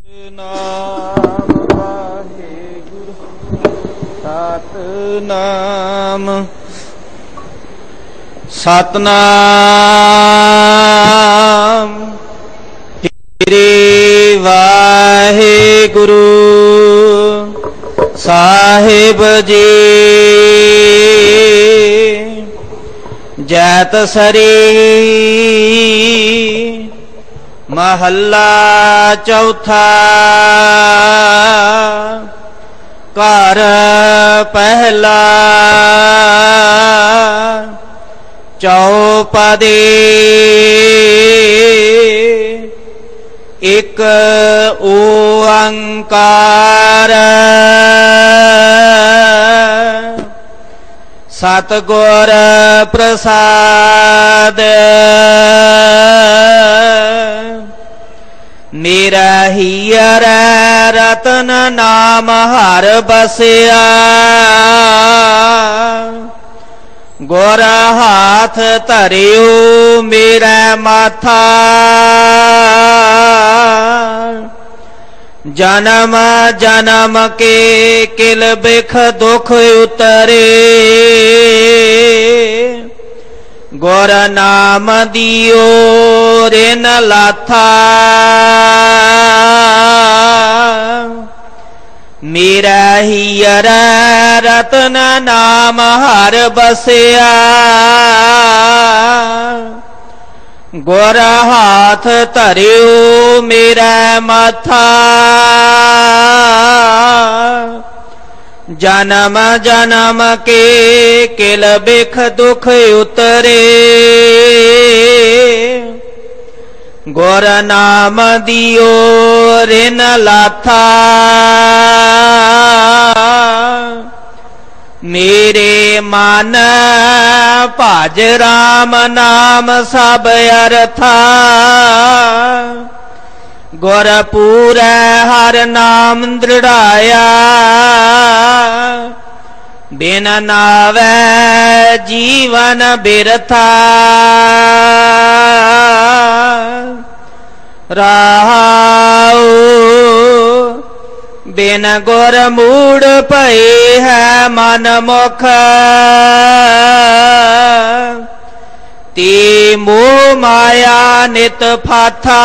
नाम वाहेगुरु सतनाम सतनाम श्री वाहेगुरु साहिब जी जैत सरी महला चौथा घर पहला चौपदी एक ओंकार सतगुर प्रसाद निरहियर रतन नाम हर बसिया गुर हाथ धरियो मेरा माथा जन्म जन्म के किल बिख दुख उतरे गुर नाम दियो रिन लाथा मेरा हियर रतन नाम हर बसिया गुर हाथ धरियो मेरा माथा जन्म जन्म के किल बिख दुख उतरे गुर नाम दियो रिन लाथा मेरे मन भज राम नाम सब अर्था गुर पूरै हर नाम दृढ़ाया बिन नावै जीवन बिरथा रहाओ बिन गुर मूड भये है मन मुख ते मोह माया नित फाथा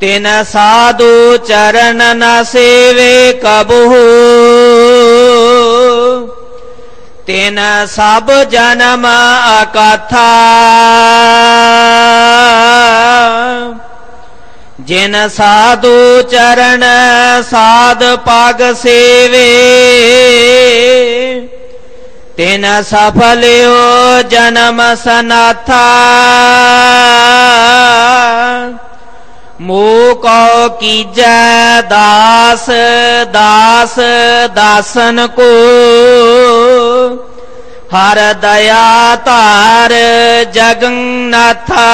तिन साधु चरण न सेवे कबहू तिन सब जन्म अकथा जिन साधु चरण साध पाग सेवे तिन सफल्यो जन्म सनाथा मूको कीजै दास दास दासन को हर दया तार जगन्नाथा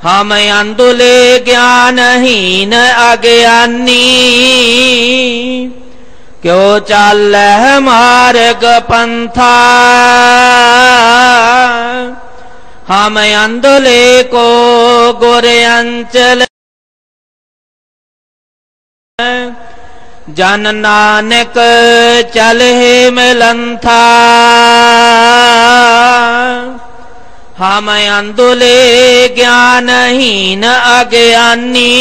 हम अंधुले ज्ञानहीन अज्ञानी क्यों चल मार्ग पंथा हम अंधुले को गुर अंचल जन नानक चले मिलंथा हम अंधुले ज्ञानहीन अज्ञानी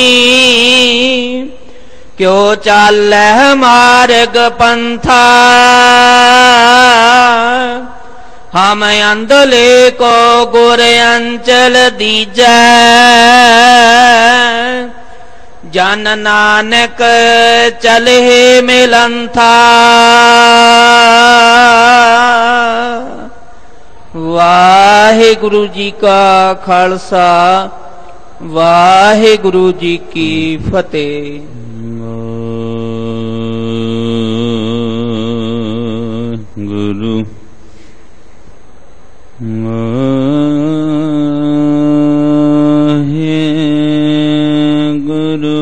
क्यों चल मार्ग पंथा हम अंधुले को गुर अंचल दीजै जन नानक चले मिलंथा वाहिगुरु जी का खालसा वाहिगुरु जी की फतेह। गुरु गुरु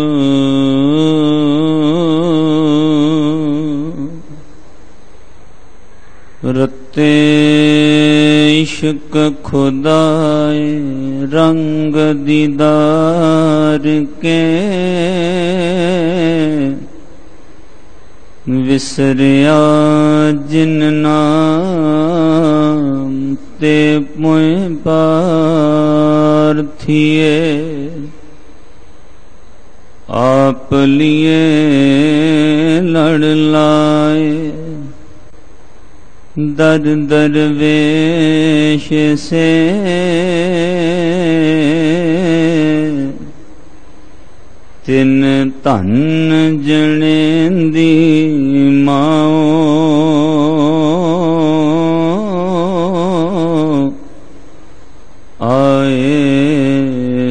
रते इश्क खुदाए रंग दीदार के विसरिया जिन नाम ते मुझ पार्थिए आप लिए लड़ लाए दर दरवेश से तिन धन जनेंदी माओ आए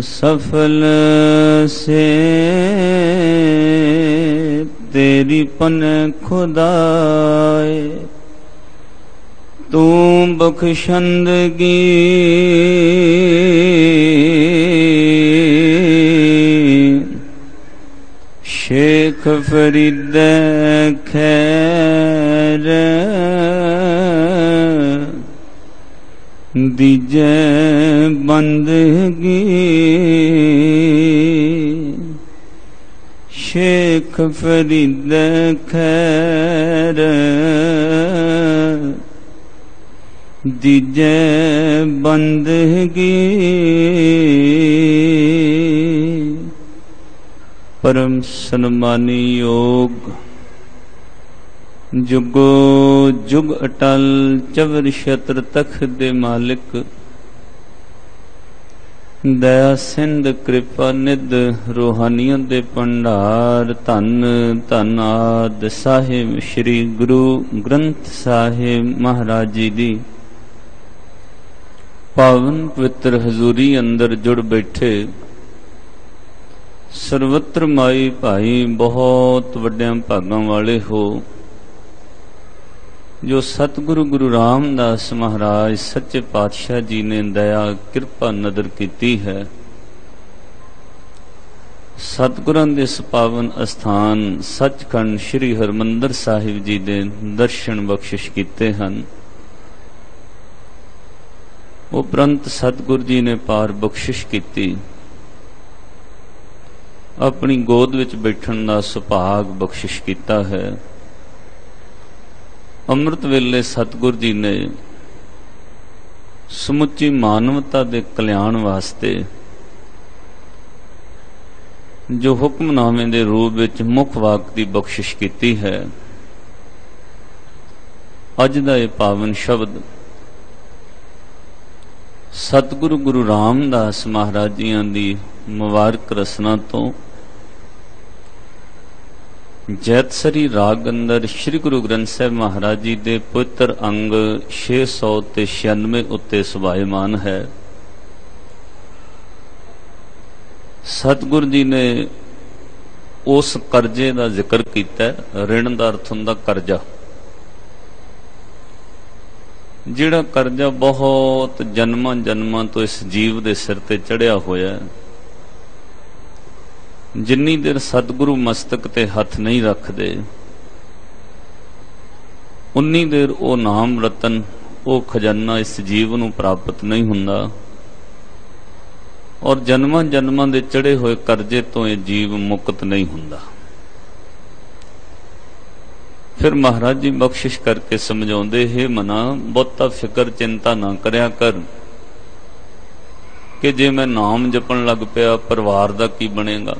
सफल से तेरी पन खुदाए तू बख्शंदगी शेख फरीद खैर दीजे बंदगी शेख फरीद खैर दीजे बंदगी परम सन्मानी योग जुगो जुग अटल चवर छत्र तख्त दे मालिक दया सिंध कृपा निध रूहानियत दे भंडार धन धन आद साहिब श्री गुरु ग्रंथ साहिब महाराज जी दी पावन पवित्र हजूरी अंदर जुड़ बैठे सर्वत्र माई भाई बहुत वड्डियां भागां वाले हो जो सतगुरु गुरु रामदास महाराज सच्चे पातशाह जी ने दया कृपा नदर की है। सतगुरां दे इस पावन अस्थान सचखंड श्री हरमंदर साहिब जी दे दर्शन बख्शिश कीते हन। उपरंत सतगुरु जी ने पार बख्शिश की अपनी गोद विच बैठण दा सुभाग बख्शिश कीता है। अमृत वेले सतगुरु जी ने समुची मानवता दे कल्याण वास्ते जो हुक्मनामे दे रूप विच मुख वाक दी बख्शिश की है। अज दा ये पावन शब्द सतगुरु गुरु रामदास महाराज जियां दी मुबारक रसना तो जैतसरी राग अंदर श्री गुरु ग्रंथ साहिब महाराज जी दे पवित्र अंग 696 उत्ते सुभायमान है। सतगुरु जी ने उस करजे का जिक्र किया, ऋण का अर्थ हुंदा करजा, जिहड़ा करजा बहुत जन्मां जन्मां तो इस जीव दे सिर ते चढ़िया होया। जिन्नी देर सतगुरु मस्तक ते हथ नहीं रखते उन्नी देर वो नाम रतन वो खजाना इस जीव नूं प्राप्त नहीं हुंदा और जन्मां जन्मां दे चढ़े हुए करजे तो ये जीव मुक्त नहीं हुंदा। फिर महाराज जी बख्शिश करके समझाउंदे, हे मना बहुता फिकर चिंता ना करया कर कि जे मैं नाम जपण लग पिया परिवार दा की बनेगा,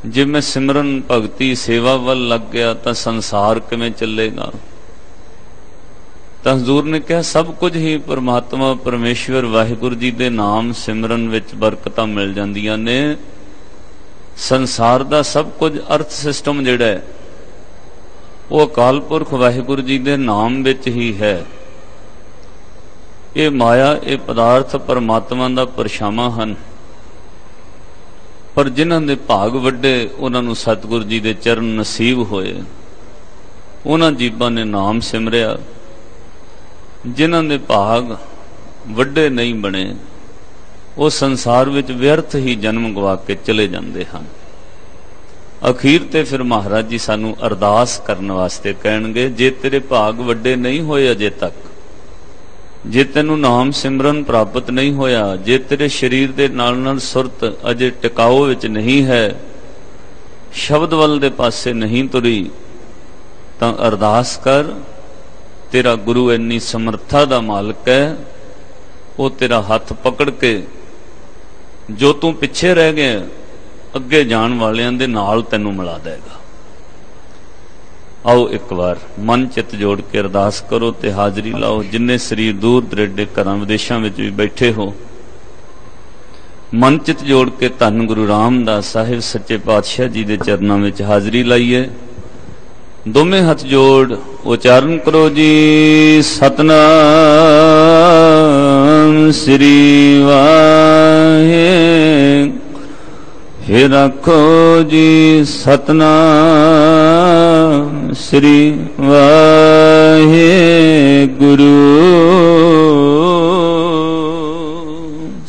जे मैं सिमरन भगती सेवा वल लग गया तो संसार किवें चलेगा। तो हजूर ने कहा सब कुछ ही परमात्मा परमेश्वर वाहिगुरु जी दे नाम सिमरन विच बरकतां मिल जांदियां ने। संसार दा सब कुछ अर्थ सिस्टम जिहड़ा है वो अकाल पुरख वाहिगुरु जी दे नाम विच ही है। ये माया ये पदार्थ परमात्मा दा परछावां हन, पर जिन्हां दे भाग वड्डे उन्हां नूं सतगुरु जी दे चरण नसीब होए, उन्हां जीवां ने नाम सिमरिया। जिन्हां दे भाग वड्डे नहीं बने वो संसार विच व्यर्थ ही जन्म गवा के चले जांदे हन। अखीर ते फिर महाराज जी सानू अरदास करन वास्ते कहणगे, जे तेरे भाग वड्डे नहीं होए अजे तक जे तैनू नाम सिमरन प्राप्त नहीं होया, जे तेरे शरीर दे नाल सुरत अजे टिकाओ विच नहीं है, शब्द वल दे पासे नहीं तुरी, तां अरदास कर। तेरा गुरु इन्नी समर्था दा मालक है, वो तेरा हाथ पकड़ के जो तू पिछे रह गया अगे जाण वालियां दे नाल तैनू मिला देगा। आओ एक बार मन चित जोड़ के अरदास करो ते हाजरी लाओ। जिन्ने शरीर दूर दरेडे घरां विदेशां विच भी बैठे हो, मन चित जोड़ के धन गुरु रामदास साहिब सच्चे पातशाह जी दे चरनां विच हाजरी लाइए। दोवें हथ जोड़ उचारण करो जी, सतनाम श्री वाहे। फिर आखो जी, सतनाम श्री वाहे गुरु।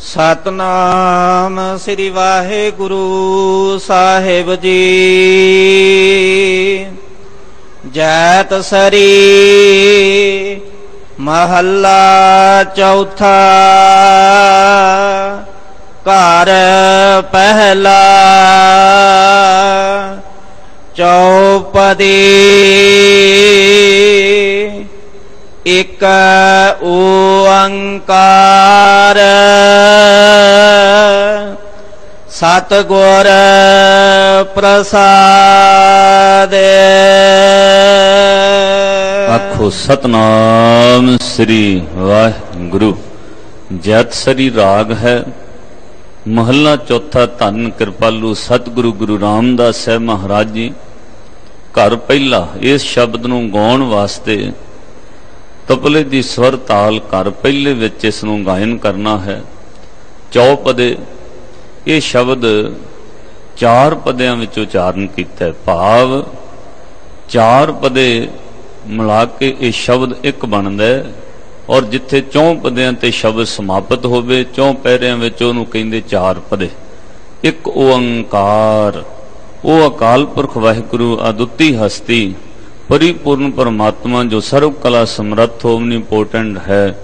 सतनाम श्री वाहे गुरु साहिब जी। जैत सरी महला चौथा। घर पहला चौपदी। एक ओंकार सतगुर प्रसाद। आखो सतनाम श्री वाहिगुरु। जैतसरी राग है, महला चौथा। धन कृपालू सतगुरु गुरु रामदास साहब महाराज जी। घर पहला इस शब्द नूं गाउण वास्ते तबले दी स्वर ताल घर पहले विच इस नूं गायन करना है। चौपदे ये शब्द चार पदियां विच उचारण कीता है, भाव चार पदे मिला के ये शब्द एक बनदा है। और जिथे चौं पदियां ते शब्द समाप्त होवे, चौं पैरियां विच ओनूं कहिंदे चार पदे। एक ओंकार, वो अकाल पुरख वाहिगुरु अदुੱਤੀ हस्ती परिपूर्ण परमात्मा जो सर्व कला समर्थ ओमनीपोटेंट है।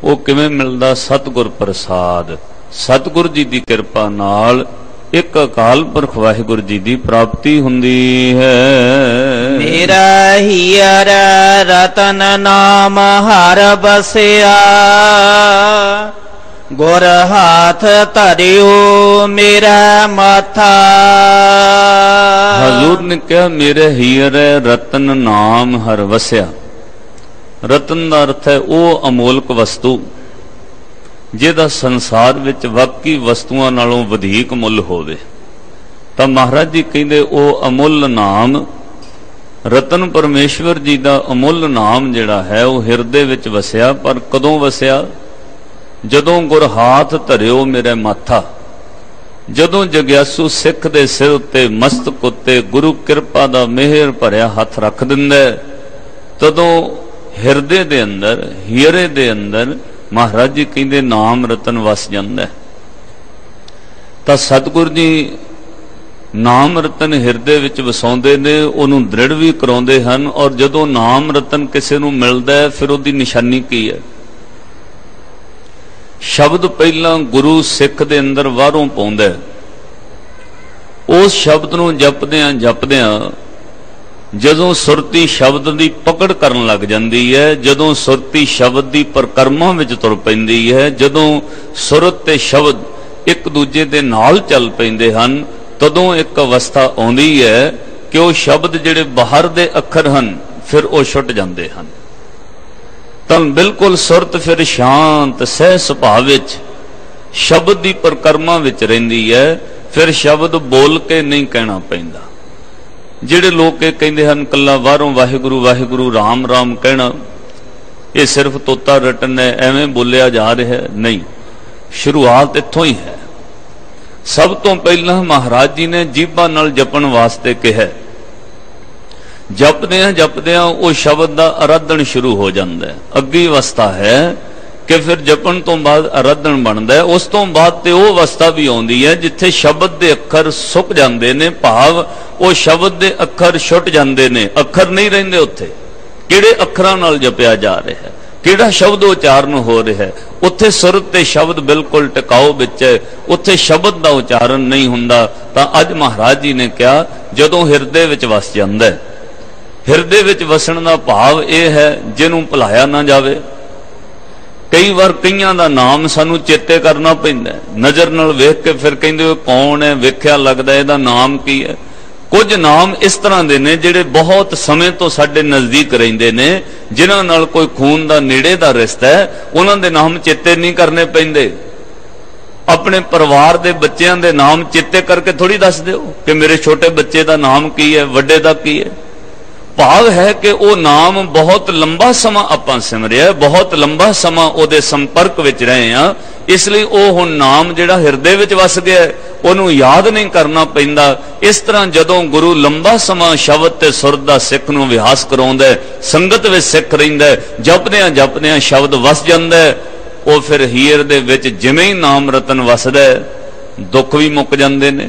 वो किवें मिलदा? सतगुर प्रसाद। सतगुर जी की कृपा नाल एक अकाल पुरख वाहिगुरु जी की प्राप्ति हुंदी है। मेरा हीर रतन नाम हर बसिया, गुर हाथ धरियो मेरा माथा। हजूर ने कहा मेरे हीर रतन नाम हर वसिया। रतन का अर्थ है वो अमोलक वस्तु जिहदा संसार विच बाकी वस्तुआं नालों वधीक मुੱਲ होवे। तां महाराज जी कहिंदे ओ अमुੱਲ नाम रतन परमेश्वर जी का अमुੱਲ नाम जिहड़ा है वो हिरदे विच वसिया। पर कदों वसिया? जदों गुर हाथ धरियो मेरे माथा। जदों जग्यासू सिख दे सिर उत्ते मस्तक उत्ते गुरु कृपा दा मेहर भरिया हथ रख दिंदा, तदों हिरदे दे अंदर हीरे दे अंदर महाराज जी कहते नाम रतन वस जाता है। तो सतगुरु जी नाम रतन हिरदे विच वसाउंदे ने, उन्होंने दृढ़ भी कराउंदे हन। और जदों नाम रतन किसी नूं मिलदा है फिर उहदी निशानी की है? शब्द पहला गुरु सिख दे अंदर बाहरों पाउंदा है। उस शब्द नूं जपदियां जपदियां जदों सुरती शब्द की पकड़ करन लग जाती है, जदों सुरती शब्द की परिक्रमा विच तुर पैंदी है, जदों सुरत ते शब्द एक दूजे दे नाल चल पैंदे हन, तदों एक अवस्था आउंदी है कि वो शब्द जिहड़े बाहर दे अखर हन फिर वो छुट जाते हैं। तो बिल्कुल सुरत फिर शांत सह सुभाव विच शब्द की परिक्रमा विच रहिंदी है। फिर शब्द बोल के नहीं कहना पैंदा। जिहड़े लोग कहते हैं कला बाहरों वाहिगुरु वाहिगुरु राम राम कहना, ये सिर्फ तोता रटन है, एवें बोलिया जा रहा है, नहीं। शुरुआत इत्थों ही है। सब तो पहला महाराज जी ने जीभा नाल जपण वास्ते कहा। जपदियां वो शब्द का आराधन शुरू हो जाता है। अग्गी अवस्था है कि फिर जपन तो बाद आराधन बनता है। उस तो बाद ते वो अवस्था भी आउंदी है जिथे शब्द के अखर सुक जाते ने, भाव वो शब्द के अखर छुट जाते ने, अखर नहीं रहिंदे उत्थे। किहड़े अखरां नाल जपिया जा रहा है? ਕਿਹੜਾ ਸ਼ਬਦ ਉਚਾਰਨ ਹੋ ਰਿਹਾ ਹੈ। ਉੱਥੇ ਸੁਰਤ ਤੇ ਸ਼ਬਦ ਬਿਲਕੁਲ ਟਿਕਾਓ ਵਿੱਚ ਹੈ, ਉੱਥੇ ਸ਼ਬਦ ਦਾ ਉਚਾਰਨ ਨਹੀਂ ਹੁੰਦਾ। ਤਾਂ ਅੱਜ ਮਹਾਰਾਜ ਜੀ ਨੇ ਕਿਹਾ ਜਦੋਂ ਹਿਰਦੇ ਵਿੱਚ ਵਸ ਜਾਂਦਾ ਹੈ। ਹਿਰਦੇ ਵਿੱਚ ਵਸਣ ਦਾ ਭਾਵ ਇਹ ਹੈ ਜਿਹਨੂੰ ਭੁਲਾਇਆ ਨਾ ਜਾਵੇ। ਕਈ ਵਾਰ ਕਈਆਂ ਦਾ ਨਾਮ ਸਾਨੂੰ ਚੇਤੇ ਕਰਨਾ ਪੈਂਦਾ, ਨਜ਼ਰ ਨਾਲ ਵੇਖ ਕੇ ਫਿਰ ਕਹਿੰਦੇ ਉਹ ਕੌਣ ਹੈ, ਵੇਖਿਆ ਲੱਗਦਾ ਇਹਦਾ ਨਾਮ ਕੀ ਹੈ। ਕੁਝ ਨਾਮ ਇਸ ਤਰ੍ਹਾਂ ਦੇ ਨੇ ਜਿਹੜੇ ਬਹੁਤ ਸਮੇਂ ਤੋਂ ਸਾਡੇ ਨਜ਼ਦੀਕ ਰਹਿੰਦੇ ਨੇ, ਜਿਨ੍ਹਾਂ ਨਾਲ ਕੋਈ ਖੂਨ ਦਾ ਨੇੜੇ ਦਾ ਰਿਸ਼ਤਾ ਹੈ, ਉਹਨਾਂ ਦੇ ਨਾਮ ਚੇਤੇ ਨਹੀਂ ਕਰਨੇ ਪੈਂਦੇ। ਆਪਣੇ ਪਰਿਵਾਰ ਦੇ ਬੱਚਿਆਂ ਦੇ ਨਾਮ ਚੇਤੇ ਕਰਕੇ ਥੋੜੀ ਦੱਸ ਦਿਓ ਕਿ ਮੇਰੇ ਛੋਟੇ ਬੱਚੇ ਦਾ ਨਾਮ ਕੀ ਹੈ, ਵੱਡੇ ਦਾ ਕੀ ਹੈ। ਭਾਵ ਹੈ ਕਿ ਉਹ ਨਾਮ ਬਹੁਤ ਲੰਬਾ ਸਮਾਂ ਆਪਾਂ ਸਿਮਰਿਆ, ਬਹੁਤ ਲੰਬਾ ਸਮਾਂ ਉਹਦੇ ਸੰਪਰਕ ਵਿੱਚ ਰਹੇ ਆ, ਇਸ ਲਈ ਉਹ ਹੁਣ ਨਾਮ ਜਿਹੜਾ ਹਿਰਦੇ ਵਿੱਚ ਵਸ ਗਿਆ ਉਹਨੂੰ ਯਾਦ ਨਹੀਂ ਕਰਨਾ ਪੈਂਦਾ। ਇਸ ਤਰ੍ਹਾਂ ਜਦੋਂ ਗੁਰੂ ਲੰਬਾ ਸਮਾਂ ਸ਼ਬਦ ਤੇ ਸੁਰ ਦਾ ਸਿੱਖ ਨੂੰ ਅਭਿਆਸ ਕਰਾਉਂਦਾ, ਸੰਗਤ ਵਿੱਚ ਸਿੱਖ ਰਹਿੰਦਾ, ਜਪਦਿਆਂ ਜਪਦਿਆਂ ਸ਼ਬਦ ਵਸ ਜਾਂਦਾ, ਉਹ ਫਿਰ ਹੀਰ ਦੇ ਵਿੱਚ ਜਿਵੇਂ ਹੀ ਨਾਮ ਰਤਨ ਵਸਦਾ, ਦੁੱਖ ਵੀ ਮੁੱਕ ਜਾਂਦੇ ਨੇ,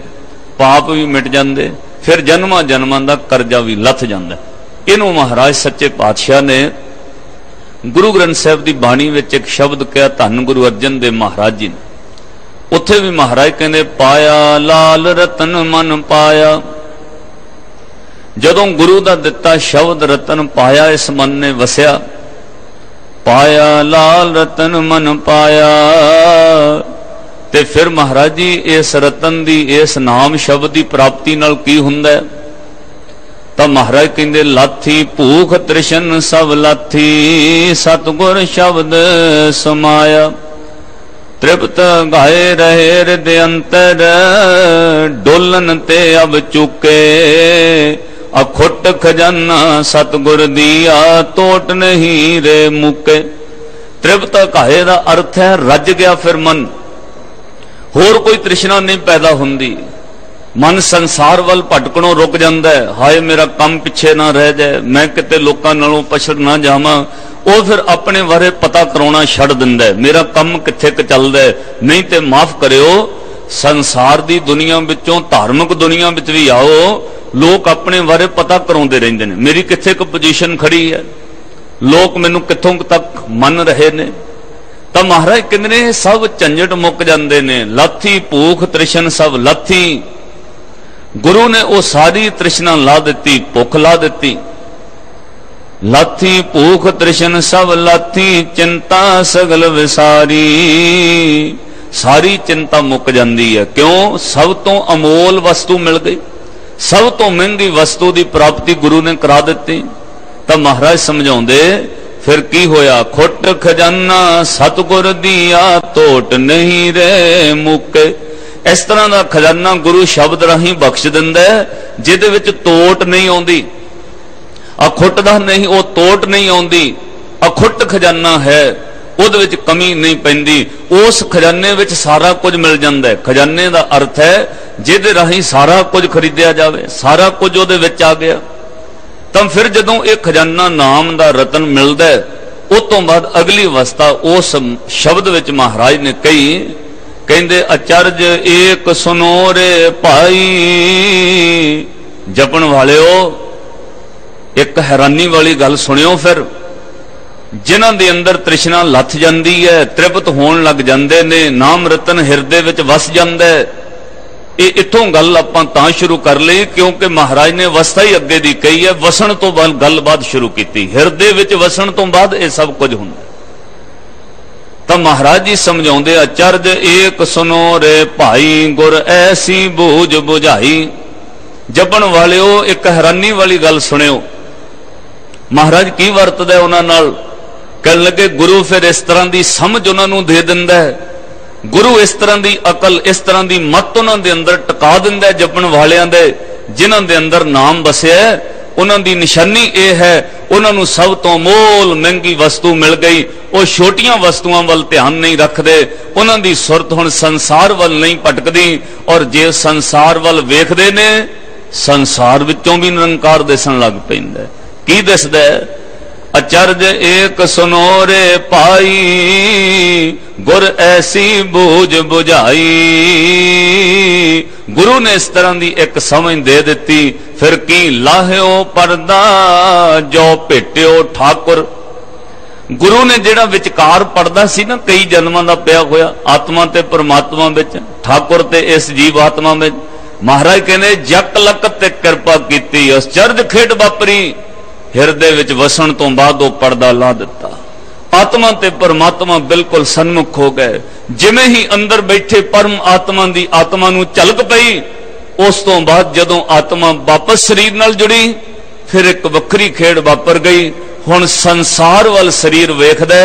ਪਾਪ ਵੀ ਮਿਟ ਜਾਂਦੇ, ਫਿਰ ਜਨਮਾਂ ਜਨਮਾਂ ਦਾ ਕਰਜ਼ਾ ਵੀ ਲੱਥ ਜਾਂਦਾ। ਇਹਨੂੰ ਮਹਾਰਾਜ ਸੱਚੇ ਪਾਤਸ਼ਾਹ ਨੇ ਗੁਰੂ ਗ੍ਰੰਥ ਸਾਹਿਬ ਦੀ ਬਾਣੀ ਵਿੱਚ ਇੱਕ ਸ਼ਬਦ ਕਿਹਾ, ਧੰਨ ਗੁਰੂ ਅਰਜਨ ਦੇਵ ਮਹਾਰਾਜ ਜੀ ਨੇ। ਉੱਥੇ ਵੀ ਮਹਾਰਾਜ ਕਹਿੰਦੇ ਪਾਇਆ ਲਾਲ ਰਤਨ ਮਨ ਪਾਇਆ। ਜਦੋਂ ਗੁਰੂ ਦਾ ਦਿੱਤਾ ਸ਼ਬਦ ਰਤਨ ਪਾਇਆ, ਇਸ ਮਨ ਨੇ ਵਸਿਆ। ਪਾਇਆ ਲਾਲ ਰਤਨ ਮਨ ਪਾਇਆ। ਤੇ ਫਿਰ ਮਹਾਰਾਜ ਜੀ ਇਸ ਰਤਨ ਦੀ, ਇਸ ਨਾਮ ਸ਼ਬਦ ਦੀ ਪ੍ਰਾਪਤੀ ਨਾਲ ਕੀ ਹੁੰਦਾ? ਤਾਂ ਮਹਾਰਾਜ ਕਹਿੰਦੇ ਲਾਥੀ ਭੂਖ ਤ੍ਰਿਸ਼ਨ ਸਭ ਲਾਥੀ, ਸਤਿਗੁਰ ਸ਼ਬਦ ਸਮਾਇਆ। ਤ੍ਰਿਪਤ ਗਾਏ ਰਹੇ ਹਿਰਦੇ ਅੰਤਰ, ਡੋਲਨ ਤੇ ਅਬ ਚੁਕੇ। ਅਖੁੱਟ ਖਜ਼ਾਨਾ ਸਤਿਗੁਰ ਦੀਆ, ਟੋਟ ਨਹੀਂ ਰੇ ਮੁਕੇ। ਤ੍ਰਿਪਤ ਗਾਏ ਦਾ ਅਰਥ ਹੈ ਰੱਜ ਗਿਆ ਫਿਰ ਮਨ, ਹੋਰ ਕੋਈ ਤ੍ਰਿਸ਼ਨਾ ਨਹੀਂ ਪੈਦਾ ਹੁੰਦੀ। ਮਨ ਸੰਸਾਰ ਵੱਲ ਭਟਕਣੋਂ ਰੁਕ ਜਾਂਦਾ ਹੈ, ਹਾਏ ਮੇਰਾ ਕੰਮ ਪਿੱਛੇ ਨਾ ਰਹਿ ਜਾਏ, ਮੈਂ ਕਿਤੇ ਲੋਕਾਂ ਨਾਲੋਂ ਪਛੜ ਨਾ ਜਾਵਾਂ। ਉਹ ਫਿਰ ਆਪਣੇ ਬਾਰੇ ਪਤਾ ਕਰਾਉਣਾ ਛੱਡ ਦਿੰਦਾ, ਮੇਰਾ ਕੰਮ ਕਿੱਥੇ ਕ ਚੱਲਦਾ। ਨਹੀਂ ਤੇ ਮਾਫ ਕਰਿਓ, ਸੰਸਾਰ ਦੀ ਦੁਨੀਆ ਵਿੱਚੋਂ ਧਾਰਮਿਕ ਦੁਨੀਆ ਵਿੱਚ ਵੀ ਆਓ, ਲੋਕ ਆਪਣੇ ਬਾਰੇ ਪਤਾ ਕਰਾਉਂਦੇ ਰਹਿੰਦੇ ਨੇ, ਮੇਰੀ ਕਿੱਥੇ ਕ ਪੋਜੀਸ਼ਨ ਖੜੀ ਹੈ, ਲੋਕ ਮੈਨੂੰ ਕਿੱਥੋਂ ਤੱਕ ਮੰਨ ਰਹੇ ਨੇ। ਤਾਂ ਮਹਾਰਾਜ ਕਹਿੰਦੇ ਨੇ ਸਭ ਝੰਜਟ ਮੁੱਕ ਜਾਂਦੇ ਨੇ। ਲਾਥੀ ਭੂਖ ਤ੍ਰਿਸ਼ਨ ਸਭ ਲਾਥੀ। ਗੁਰੂ ਨੇ ਉਹ ਸਾਰੀ ਤ੍ਰਿਸ਼ਨਾ ਲਾ ਦਿੱਤੀ, ਭੁੱਖ ਲਾ ਦਿੱਤੀ। ਲਾਥੀ ਭੂਖ ਤ੍ਰਿਸ਼ਨ ਸਭ ਲਾਥੀ, ਚਿੰਤਾ ਸਗਲ ਵਿਸਾਰੀ। ਸਾਰੀ ਚਿੰਤਾ ਮੁੱਕ ਜਾਂਦੀ ਹੈ। ਕਿਉਂ? ਸਭ ਤੋਂ ਅਮੋਲ ਵਸਤੂ ਮਿਲ ਗਈ, ਸਭ ਤੋਂ ਮਹਿੰਗੀ ਵਸਤੂ ਦੀ ਪ੍ਰਾਪਤੀ ਗੁਰੂ ਨੇ ਕਰਾ ਦਿੱਤੀ। ਤਾਂ ਮਹਾਰਾਜ ਸਮਝਾਉਂਦੇ ਫਿਰ ਕੀ ਹੋਇਆ? ਖੁੱਟ ਖਜ਼ਾਨਾ ਸਤਿਗੁਰ ਦੀਆ, ਟੋਟ ਨਹੀਂ ਰੇ ਮੁਕੇ। ਇਸ ਤਰ੍ਹਾਂ ਦਾ ਖਜ਼ਾਨਾ ਗੁਰੂ ਸ਼ਬਦ ਰਾਹੀਂ ਬਖਸ਼ ਦਿੰਦਾ, ਜਿਹਦੇ ਵਿੱਚ ਤੋਟ ਨਹੀਂ ਆਉਂਦੀ। ਅਖੁੱਟ ਦਾ ਨਹੀਂ, ਉਹ ਤੋਟ ਨਹੀਂ ਆਉਂਦੀ। ਅਖੁੱਟ ਖਜ਼ਾਨਾ ਹੈ, ਉਹਦੇ ਵਿੱਚ ਕਮੀ ਨਹੀਂ ਪੈਂਦੀ। ਉਸ ਖਜ਼ਾਨੇ ਵਿੱਚ ਸਾਰਾ ਕੁਝ ਮਿਲ ਜਾਂਦਾ। ਖਜ਼ਾਨੇ ਦਾ ਅਰਥ ਹੈ ਜਿਹਦੇ ਰਾਹੀਂ ਸਾਰਾ ਕੁਝ ਖਰੀਦਿਆ ਜਾਵੇ, ਸਾਰਾ ਕੁਝ ਉਹਦੇ ਵਿੱਚ ਆ ਗਿਆ। ਤਾਂ ਫਿਰ ਜਦੋਂ ਇਹ ਖਜ਼ਾਨਾ ਨਾਮ ਦਾ ਰਤਨ ਮਿਲਦਾ, ਉਸ ਤੋਂ ਬਾਅਦ ਅਗਲੀ ਅਵਸਥਾ ਉਸ ਸ਼ਬਦ ਵਿੱਚ ਮਹਾਰਾਜ ਨੇ ਕਹੀ, ਕਹਿੰਦੇ ਅਚਰਜ ਏਕ ਸੁਨੋ ਰੇ ਭਾਈ। ਜਪਣ ਵਾਲਿਓ, ਇੱਕ ਹੈਰਾਨੀ ਵਾਲੀ ਗੱਲ ਸੁਣਿਓ। ਫਿਰ ਜਿਨ੍ਹਾਂ ਦੇ ਅੰਦਰ ਤ੍ਰਿਸ਼ਨਾ ਲੱਥ ਜਾਂਦੀ ਹੈ, ਤ੍ਰਿਪਤ ਹੋਣ ਲੱਗ ਜਾਂਦੇ ਨੇ, ਨਾਮ ਰਤਨ ਹਿਰਦੇ ਵਿੱਚ ਵਸ ਜਾਂਦਾ ਹੈ। ਇਹ ਇੱਥੋਂ ਗੱਲ ਆਪਾਂ ਤਾਂ ਸ਼ੁਰੂ ਕਰ ਲਈ ਕਿਉਂਕਿ ਮਹਾਰਾਜ ਨੇ ਅਵਸਥਾ ਹੀ ਅੱਗੇ ਦੀ ਕਹੀ ਹੈ, ਵਸਣ ਤੋਂ ਬਾਅਦ ਗੱਲਬਾਤ ਸ਼ੁਰੂ ਕੀਤੀ। ਹਿਰਦੇ ਵਿੱਚ ਵਸਣ ਤੋਂ ਬਾਅਦ ਇਹ ਸਭ ਕੁਝ ਹੁੰਦਾ। ਤਾਂ ਮਹਾਰਾਜ ਜੀ ਸਮਝਾਉਂਦੇ ਆ, ਚਰਜ ਏਕ ਸੁਨੋ ਰੇ ਭਾਈ, ਗੁਰ ਐਸੀ ਬੂਝ ਬੁਝਾਈ। ਜਪਣ ਵਾਲਿਓ, ਇੱਕ ਹੈਰਾਨੀ ਵਾਲੀ ਗੱਲ ਸੁਣਿਓ। ਮਹਾਰਾਜ ਕੀ ਵਰਤਦਾ ਉਹਨਾਂ ਨਾਲ? ਕਹਿਣ ਲੱਗੇ ਗੁਰੂ ਫਿਰ ਇਸ ਤਰ੍ਹਾਂ ਦੀ ਸਮਝ ਉਹਨਾਂ ਨੂੰ ਦੇ ਦਿੰਦਾ ਹੈ, ਗੁਰੂ ਇਸ ਤਰ੍ਹਾਂ ਦੀ ਅਕਲ, ਇਸ ਤਰ੍ਹਾਂ ਦੀ ਮੱਤ ਉਹਨਾਂ ਦੇ ਅੰਦਰ ਟਿਕਾ ਦਿੰਦਾ ਜਪਣ ਵਾਲਿਆਂ ਦੇ, ਜਿਨ੍ਹਾਂ ਦੇ ਅੰਦਰ ਨਾਮ ਵਸਿਆ। ਉਹਨਾਂ ਦੀ ਨਿਸ਼ਾਨੀ ਇਹ ਹੈ, ਉਹਨਾਂ ਨੂੰ ਸਭ ਤੋਂ ਮੋਲ ਮਹਿੰਗੀ ਵਸਤੂ ਮਿਲ ਗਈ। ਉਹ ਛੋਟੀਆਂ ਵਸਤੂਆਂ ਵੱਲ ਧਿਆਨ ਨਹੀਂ ਰੱਖਦੇ, ਉਹਨਾਂ ਦੀ ਸੁਰਤ ਹੁਣ ਸੰਸਾਰ ਵੱਲ ਨਹੀਂ ਭਟਕਦੀ। ਔਰ ਜੇ ਸੰਸਾਰ ਵੱਲ ਵੇਖਦੇ ਨੇ, ਸੰਸਾਰ ਵਿੱਚੋਂ ਵੀ ਨਿਰੰਕਾਰ ਦਿਸਣ ਲੱਗ ਪੈਂਦਾ। ਕੀ ਦਿਸਦਾ? ਅਚਰਜ ਏਕ ਸੁਨੋ ਰੇ ਭਾਈ, ਗੁਰ ਐਸੀ ਬੂਝ ਬੁਝਾਈ। ਗੁਰੂ ਨੇ ਇਸ ਤਰ੍ਹਾਂ ਦੀ ਇੱਕ ਸਮਝ ਦੇ ਦਿੱਤੀ। ਫਿਰ ਕੀ? ਲਾਹਿਓ ਪਰਦਾ ਜੋ ਭੇਟਿਓ ਠਾਕੁਰ। गुरु ने जिहड़ा विचकार पढ़दा सी ना कई जन्मां दा पिया होया आत्मा ते परमात्मा विच ठाकुर ते इस जीव आत्मा में महाराज कहने जक लक ते कृपा कीती अचरज खेड वापरी हिरदे विच वसण तो बाद वो पर्दा ला दिता आत्मा ते परमात्मा बिल्कुल सन्मुख हो गए जिवें ही अंदर बैठे परम आत्मा दी आत्मा नूं झलक पई उस तो बाद जदों आत्मा वापस शरीर नाल जुड़ी फिर एक वक्री खेड वापर गई हुण संसार वाल शरीर वेखदा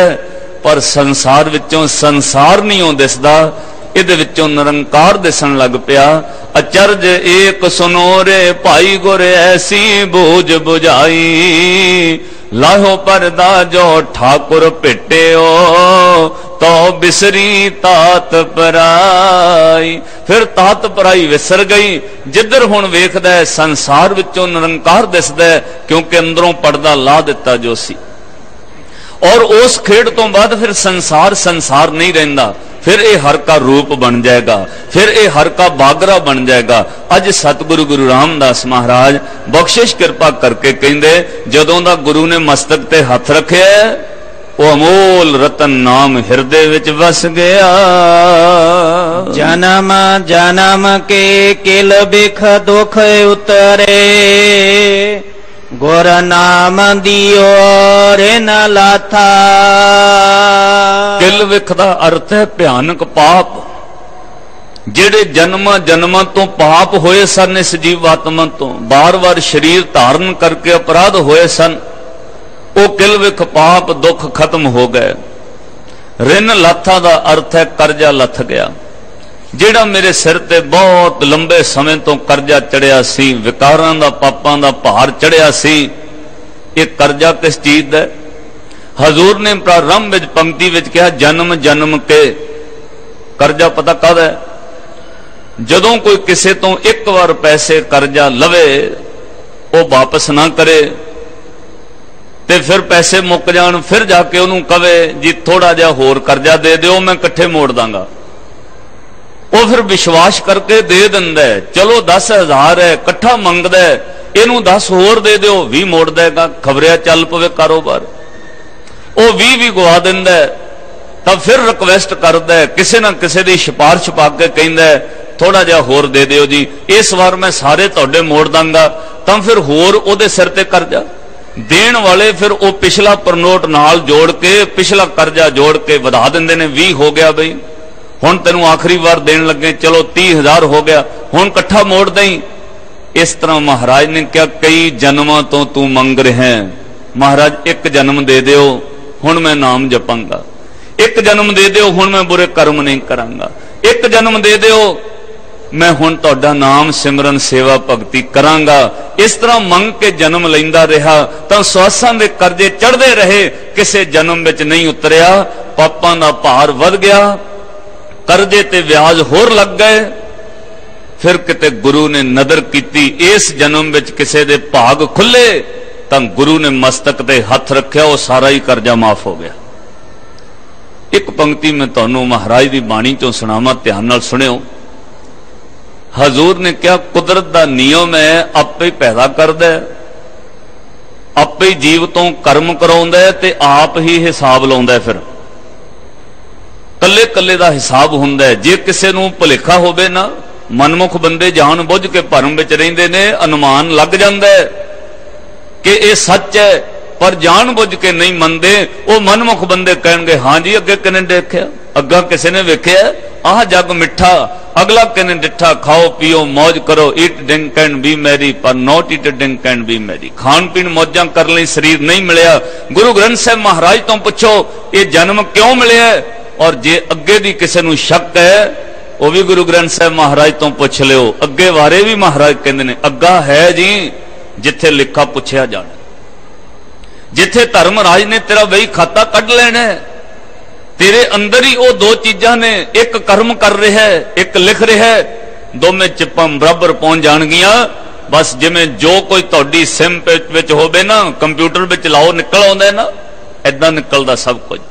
पर संसार विचों संसार नहीं हो दिसदा इहदे विचों निरंकार दिसण लग पिया अचरज एक सुनो रे भाई गुर ऐसी बूझ बुझाई लाहो परदा जो ठाकुर भेटियो तो बिसरी तात पराई फिर तात पराई विसर गई जिधर हुण वेखदा है संसार विचों निरंकार दिसदा है क्योंकि अंदरों पर्दा ला दिता जो सी और उस खेड तो बाद फिर संसार संसार नहीं रहिंदा फिर ये हर का रूप बन जाएगा फिर ये हर का बागरा बन जाएगा अज सतगुरु गुरु रामदास महाराज बख्शिश कृपा करके कहंदे जदों दा गुरु ने मस्तक ते हथ रखे वो अमोल रतन नाम हिरदे विच वस गया जन्म जन्म के किल बिख दुख उतरे गुर नाम दियो रे न लाथा किल विख दा अर्थ है भयानक पाप जेड़े जन्म जन्म तो पाप होए सन इस जीवात्मा तो बार बार शरीर धारण करके अपराध होए सन वो किल विख पाप दुख खत्म हो गए रिन लाथा दा अर्थ है कर्जा लथ गया जेड़ा मेरे सिर ते बहुत लंबे समय तो कर्जा चढ़िया सी विकारां दा पापां दा भार चढ़िया सी ये कर्जा किस चीज दा हजूर ने प्रारंभ विच पंक्ति विच कहा जन्म जन्म के कर्जा पता कद है जदों कोई किसी तो एक बार पैसे कर्जा लवे वो वापस ना करे ते फिर पैसे मुक जान फिर जाके उन्होंने कवे जी थोड़ा जिहा होर कर्जा दे दिओ मैं इकट्ठे मोड़ दांगा वो फिर विश्वास करके दे दिंदा है चलो 10,000 है इकट्ठा मंगदा है इनू 10 होर दे दिओ 20 मोड़ देगा खबरिया चल पवे कारोबार वो 20 भी गवा दिंदा है तब फिर रिक्वेस्ट करदा है किसी ना किसी दी सिफारिश पा के कहंदा है थोड़ा जिहा होर दे दिओ जी इस बार मैं सारे तुहाडे मोड़ दांगा तां फिर होर उहदे सिर ते कर्जा देण वाले फिर वो पिछला परनोट नाल जोड़ के पिछला कर्जा जोड़ के वधा दिंदे ने 20 हो गया बई हुण तेनू आखिरी बार देन लगे चलो 30,000 हो गया हुण इकट्ठा मोड़ दई इस तरह महाराज ने क्या कई जन्मां तो तू मंग रहे हैं महाराज एक जन्म दे दिओ हुण मैं नाम जपांगा एक जन्म दे दिओ हुण मैं बुरे कर्म नहीं करांगा एक जन्म दे दिओ मैं हुण तुहाडा नाम सिमरन सेवा भगती करांगा इस तरह मंग के जन्म लैंदा रहा तां स्वासां दे कर्जे चढ़दे रहे किसे जन्म विच नहीं उतरिया पापां दा भार वध गया कर्जे ते व्याज होर लग गए फिर किते गुरु ने नदर कीती इस जन्म विच किसे दे भाग खुले तां गुरु ने मस्तक ते हथ रखिया वो सारा ही कर्जा माफ हो गया एक पंक्ति में तुहानू महाराज दी बाणी चों सुणावां ध्यान नाल सुणियो हजूर ने क्या कुदरत दा नियम है आपे ही पैदा करदा है आपे ही जीव तो कर्म कराउंदा है ते आप ही हिसाब लाउंदा है फिर कल्ले कल्ले दा हिसाब हुंदा है जे किसे नूं भुलेखा होवे ना मनमुख बंदे जान बुझ के भरम विच रहिंदे ने अनुमान लग जांदा है कि ये सच है पर जान बुझ के नहीं मनते वो मनमुख बंदे कहणगे हाँ जी अगे किने देखिया अग्गा किसी ने वेख्या आह जग मिठा अगला किने डिठा खाओ पियो मौज करो eat drink and be merry पर not eat drink and be merry खाण पीण मौजां कर लई शरीर नहीं मिलिया गुरु ग्रंथ साहिब महाराज तो पुछो ये जन्म क्यों मिलिया और जे अगे दी किसी नूं शक है वह भी गुरु ग्रंथ साहिब महाराज तो पुछ लियो अगे बारे भी महाराज कहंदे ने अग्गा है जी जिथे लिखा पुछया जाना जिथे धर्मराज ने तेरा वही खाता कढ़ लेना है तेरे अंदर ही वो दो चीजा ने एक कर्म कर रहा है एक लिख रहा है दोवें चिप्पां बराबर पहुंच जाणगियां बस जिवें जो कोई तुहाडी सिम विच होवे ना कंप्यूटर विच लाओ निकल आउंदा है ना ऐदां निकलदा सब कुछ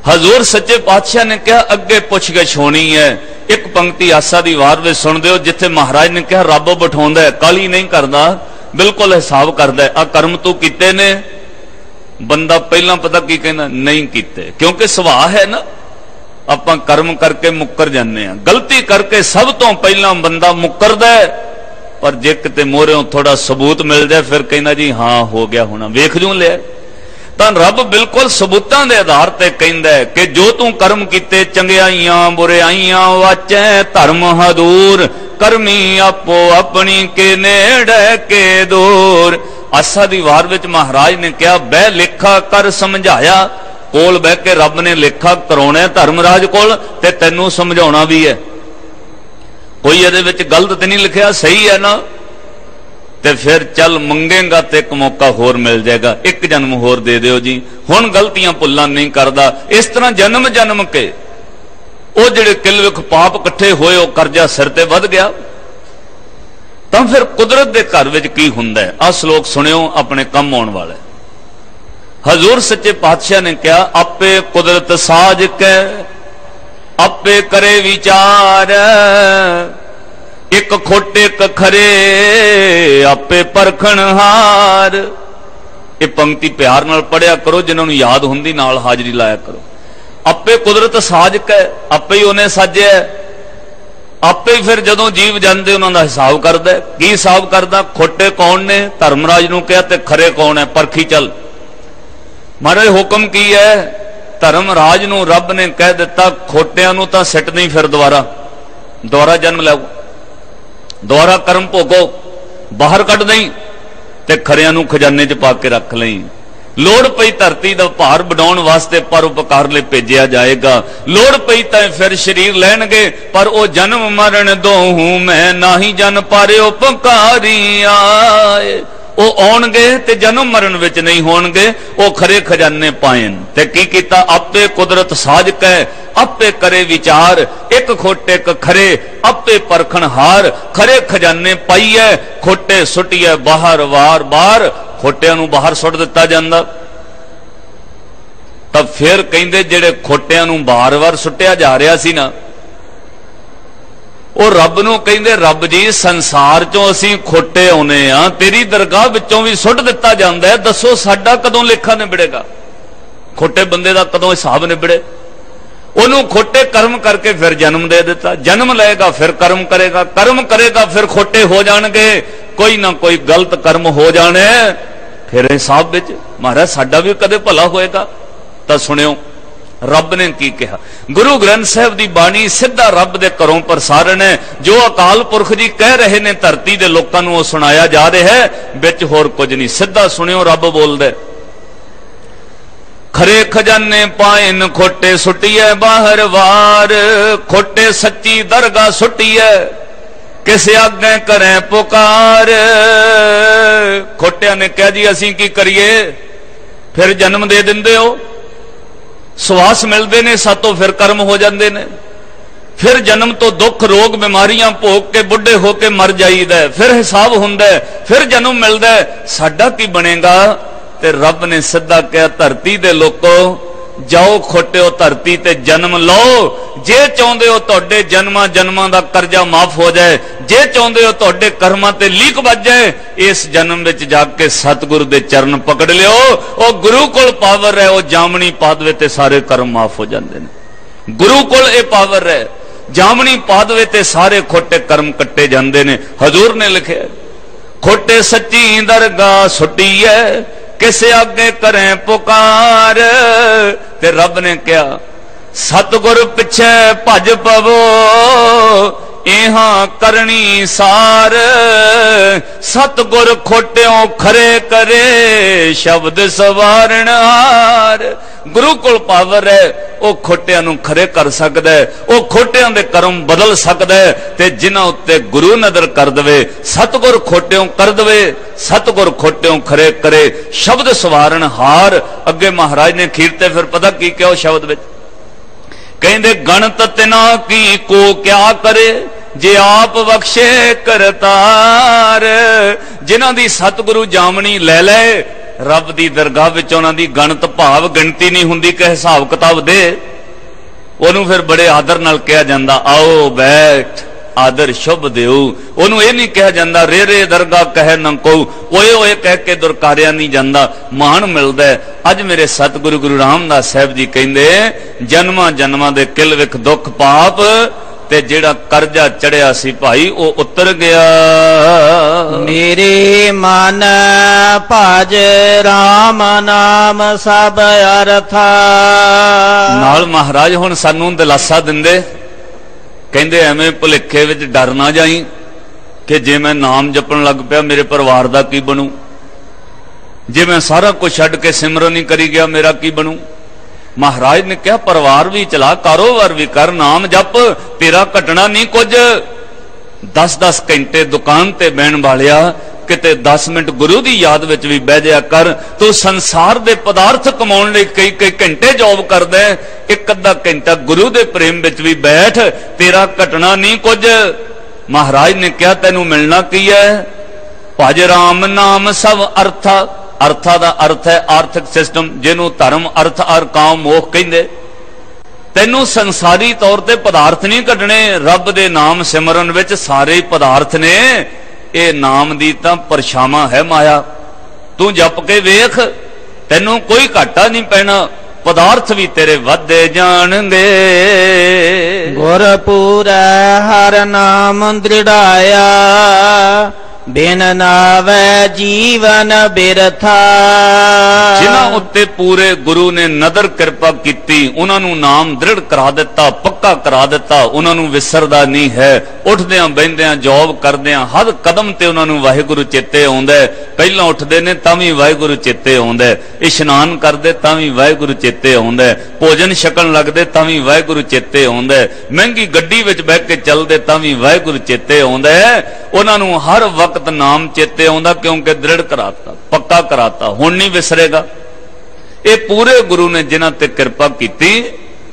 हजूर सच्चे पातशाह ने कहा अगे पुछ गिछ होनी है एक पंक्ति आसा दी वार विच सुण दिओ जिथे महाराज ने कहा रब बिठाउंदा है काली नहीं करदा बिल्कुल हिसाब करदा है आ कर्म तू कीते ने बंदा पहला पता की कहना नहीं कीते, क्योंकि सुभाव है ना आपां कर्म करके मुकर जाने, गलती करके सब तो पहला बंदा मुकरदा है। पर जे किते मोहरों थोड़ा सबूत मिल जाए फिर कहना जी हाँ हो गया होना, वेख जूं लिया। तां रब बिल्कुल सबूतां दे आधार ते कहंदा है कि जो तू कर्म कीते चंगियाइयां बुराइयां वाचै धर्म हदूर, करमी आपो अपनी के नेड़े के दूर। आसा दी वार विच महाराज ने कहा बह लेखा कर समझाया, कोल बह के रब ने लेखा कराउणा धर्मराज कोल ते तैनूं समझाउणा भी है। कोई इहदे विच गलत ते नहीं लिखिया, सही है ना, ते फिर चल मंगेगा तो एक मौका होर मिल जाएगा, एक जन्म होर दे दिओ जी, हुण गलतियां भुल्लां नहीं करदा। इस तरह जन्म जन्म के वो जिहड़े किलविख पाप इकट्ठे होए वो करजा सिर ते वध गया। तां फिर कुदरत दे घर विच की हुंदा है, आ श्लोक सुनियो अपने कम आउण वाला। हजूर सच्चे पातशाह ने कहा आपे कुदरत साज के आपे करे विचार, एक खोटे एक खरे आपे परखण हार। ये पंक्ति प्यार नाल पढ़िया करो, जिन्होंने याद हुंदी नाल हाजरी लाया करो। आपे कुदरत साज के, आपे ही उन्हें साजे, आपे ही फिर जदों जीव जाते उन्होंने हिसाब करदा। की हिसाब करदा? खोटे कौन ने, धर्मराज नूं कहा, ते खरे कौन है, परखी चल। महाराज हुक्म की है, धर्मराज नूं रब ने कह दिता खोटियां नूं तां सिट नहीं, फिर दोबारा जन्म लो, दोबारा कर्म भोगो, बाहर कट नहीं, ते खरियां नूं खजाने च पा के रख लई। लोड़ पई धरती दा भार बढ़ाउण वास्ते परोपकार ले भेजिया जाएगा। लोड़ पई तां फिर शरीर लैणगे, पर ओ जन्म मरण दोहूं मैं नाही जन पारे उपकारी आए। वो आउणगे ते जन्म मरण विच नहीं होणगे, वो खरे खजाने पाएन। ते की कीता? आपे कुदरत साज कै आपे करे विचार, एक खोटे एक खरे आपे परखण हार। खरे खजाने पाईए, खोटे सुटिए बाहर वार बार। खोटियां नूं बाहर सुट दिता जांदा। तब फिर कहिंदे जिहड़े खोटियां नूं बार-बार सुटिया जा रहा सी ना, वो रब नूं कहिंदे रब जी संसार चों असीं खोटे आउणे आ, तेरी दरगाह विचों भी सुट दिता जांदा है, दसो साडा कदों लेखा निबड़ेगा? खोटे बंदे दा कदों हिसाब निबड़े? ओनू खोटे कर्म करके फिर जन्म दे दिता, जन्म लेगा फिर कर्म करेगा, कर्म करेगा फिर खोटे हो जाणगे, कोई ना कोई गलत कर्म हो जाने, फिर हिसाब विच महाराज साडा भी कदे भला होएगा। तां सुनियो रब ने की कहा। गुरु ग्रंथ साहिब दी बाणी सीधा रब दे घरों प्रसारण है। जो अकाल पुरख जी कह रहे ने धरती दे लोकां नूं सुनाया जा रहा है, विच होर कुछ नहीं। सीधा सुनियो रब बोलदा, खरे खजाने पाइन खोटे सुटिए बाहर वार। खोटे सच्ची दरगाह सुटिए किस आगे करें पुकार। खोटिया ने कहा जी असीं की करिए, फिर जन्म दे दिंदे हो, सुवास मिलते ने सातों, फिर कर्म हो जाते ने, फिर जन्म तो दुख रोग बीमारियां भोग के बुढ़े होके मर जाईदा, फिर हिसाब हुंदा, फिर जन्म मिलता, साडा की बनेगा? ते रब ने सीधा कहा धरती दे लोको जाओ खोटे हो धरती ते जन्म लो। जे चाहते हो तुहाडे जन्मां जन्मां दा कर्जा माफ हो जाए, जे चाहते हो तुहाडे कर्मां ते लीक बज जाए, इस जन्म विच जाके सतगुरु दे चरण पकड़ लियो। ओ गुरु कोल पावर है, ओ जामनी पा दवे ते सारे कर्म माफ हो जाते हैं। गुरु कोल ए पावर है, जामनी पा दवे ते सारे खोटे कर्म कट्टे जाते हैं। हजूर ने लिखे खोटे सच्ची दरगाह सुटी है किसे आगे करें पुकार। ते रब ने कहा सतगुर पिछे भज पवो इहां करनी सार। सतगुर खोटियों खरे करे शब्द सवारण हार। गुरु कोल पावर है, वह खोटियां नूं खरे कर सकदा है, वह खोटियां दे कर्म बदल सकदा है। ते जिन्हां उत्ते गुरु नजर कर दवे, सतगुर खोटियों कर दवे, सतगुर खोटियों खरे करे शब्द सवारण हार। अगे महाराज ने खीरते फिर पता की कहो शब्द विच कहंदे गणत तिना की को क्या करे जे आप बख्शे करतार। जिन्हां दी सतगुरु जामनी ले ले, रब दी दरगाह विच उन्हां दी गणत भाव गिणती नहीं हुंदी कि हिसाब किताब दे, उहनूं फिर बड़े आदर नाल कहा जांदा आओ बैठ आदर शुभ देऊ। ओनू ये नहीं कहा जाता रे रे दरगाह कह न को ओए ओए कह के दुरकारिया नहीं जाता, मान मिलता है। अज मेरे सतगुरु गुरु रामदास साहब जी कहते जन्मा जन्मा दे किल विख दुख पाप ते जेड़ा करजा चढ़िया सी भाई वो उतर गया। मेरे मन भज राम नाम सब अर्था। नाल महाराज हुण सानू दिलासा दिंदे, कहंदे एवें भुलेखे विच डर ना जाई कि जे मैं नाम जपन लग पिया मेरे परिवार दा की बनू, जे मैं सारा कुछ छड्ड के सिमरन ही करी गया मेरा की बनू। महाराज ने कहा परिवार भी चला, कारोबार भी कर, नाम जप, तेरा घटना नहीं कुछ। 10-10 घंटे दुकान ते बहन वालिया किते 10 मिनट गुरु की याद विच भी बह जाया कर। तू संसार दे पदार्थ कमाउण लई कई कई घंटे जॉब करदा है, एक अद्धा घंटा गुरु दे प्रेम विच भी बैठ, तेरा घटना नहीं कुछ। महाराज ने कहा तैनू मिलना की है, भज राम नाम सब अर्था। अर्था दा अर्थ है आर्थिक सिस्टम, जिन्हों धर्म अर्थ और काम मोह कहंदे। तैनू संसारी तौर ते पदार्थ नहीं कढने, रब दे नाम सिमरन विच सारे पदार्थ ने। ये नाम दी तां परछावां है माया, तू जप के वेख, तैनू कोई घाटा नहीं पैना, पदार्थ भी तेरे वधदे जाणगे। गुरपुर हर नाम दृढ़ाया, बिन नावे जीवन बिरथा। जिन्हां उत्ते पूरे गुरु ने नदर कृपा कीती, उन्होंने नाम दृढ़ करा दिता, पक्का करा दिता, उन्होंने विसरदा नहीं है। उठदियां बहिंदियां जॉब करदियां हर कदम ते उन्होंने वाहिगुरु चेते आउंदा है। पहलां उठदे ने तां वी वाहिगुरु चेते आउंदा है, इशनान करदे तां वी वाहिगुरु चेते आउंदा है, भोजन छकण लगदे तां वी वाहिगुरु चेते आउंदा है, महंगी गड्डी विच बैठ के चलदे तां वी वाहिगुरु चेते आउंदा है। उन्होंने हर वक्त नाम चेते आउंदा, क्योंकि दृढ़ कराता, पक्का कराता, हुण नहीं विसरेगा। ये पूरे गुरु ने जिन्हां ते कृपा कीती,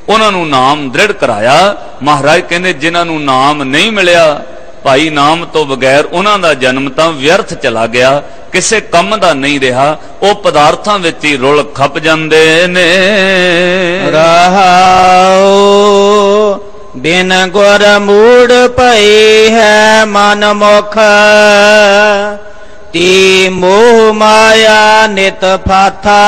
उन्होंने नाम दृढ़ कराया। महाराज कहंदे जिन्हां नूं नाम नहीं मिलिया भाई, नाम तो बगैर उन्हां दा जन्म तां व्यर्थ चला गया, किसे कम दा नहीं रहा, वो पदार्थां विच ही रुल खप जांदे ने। रहाओ बिन गुर मूड पई है मन मुख, ती मोह माया नित फाथा।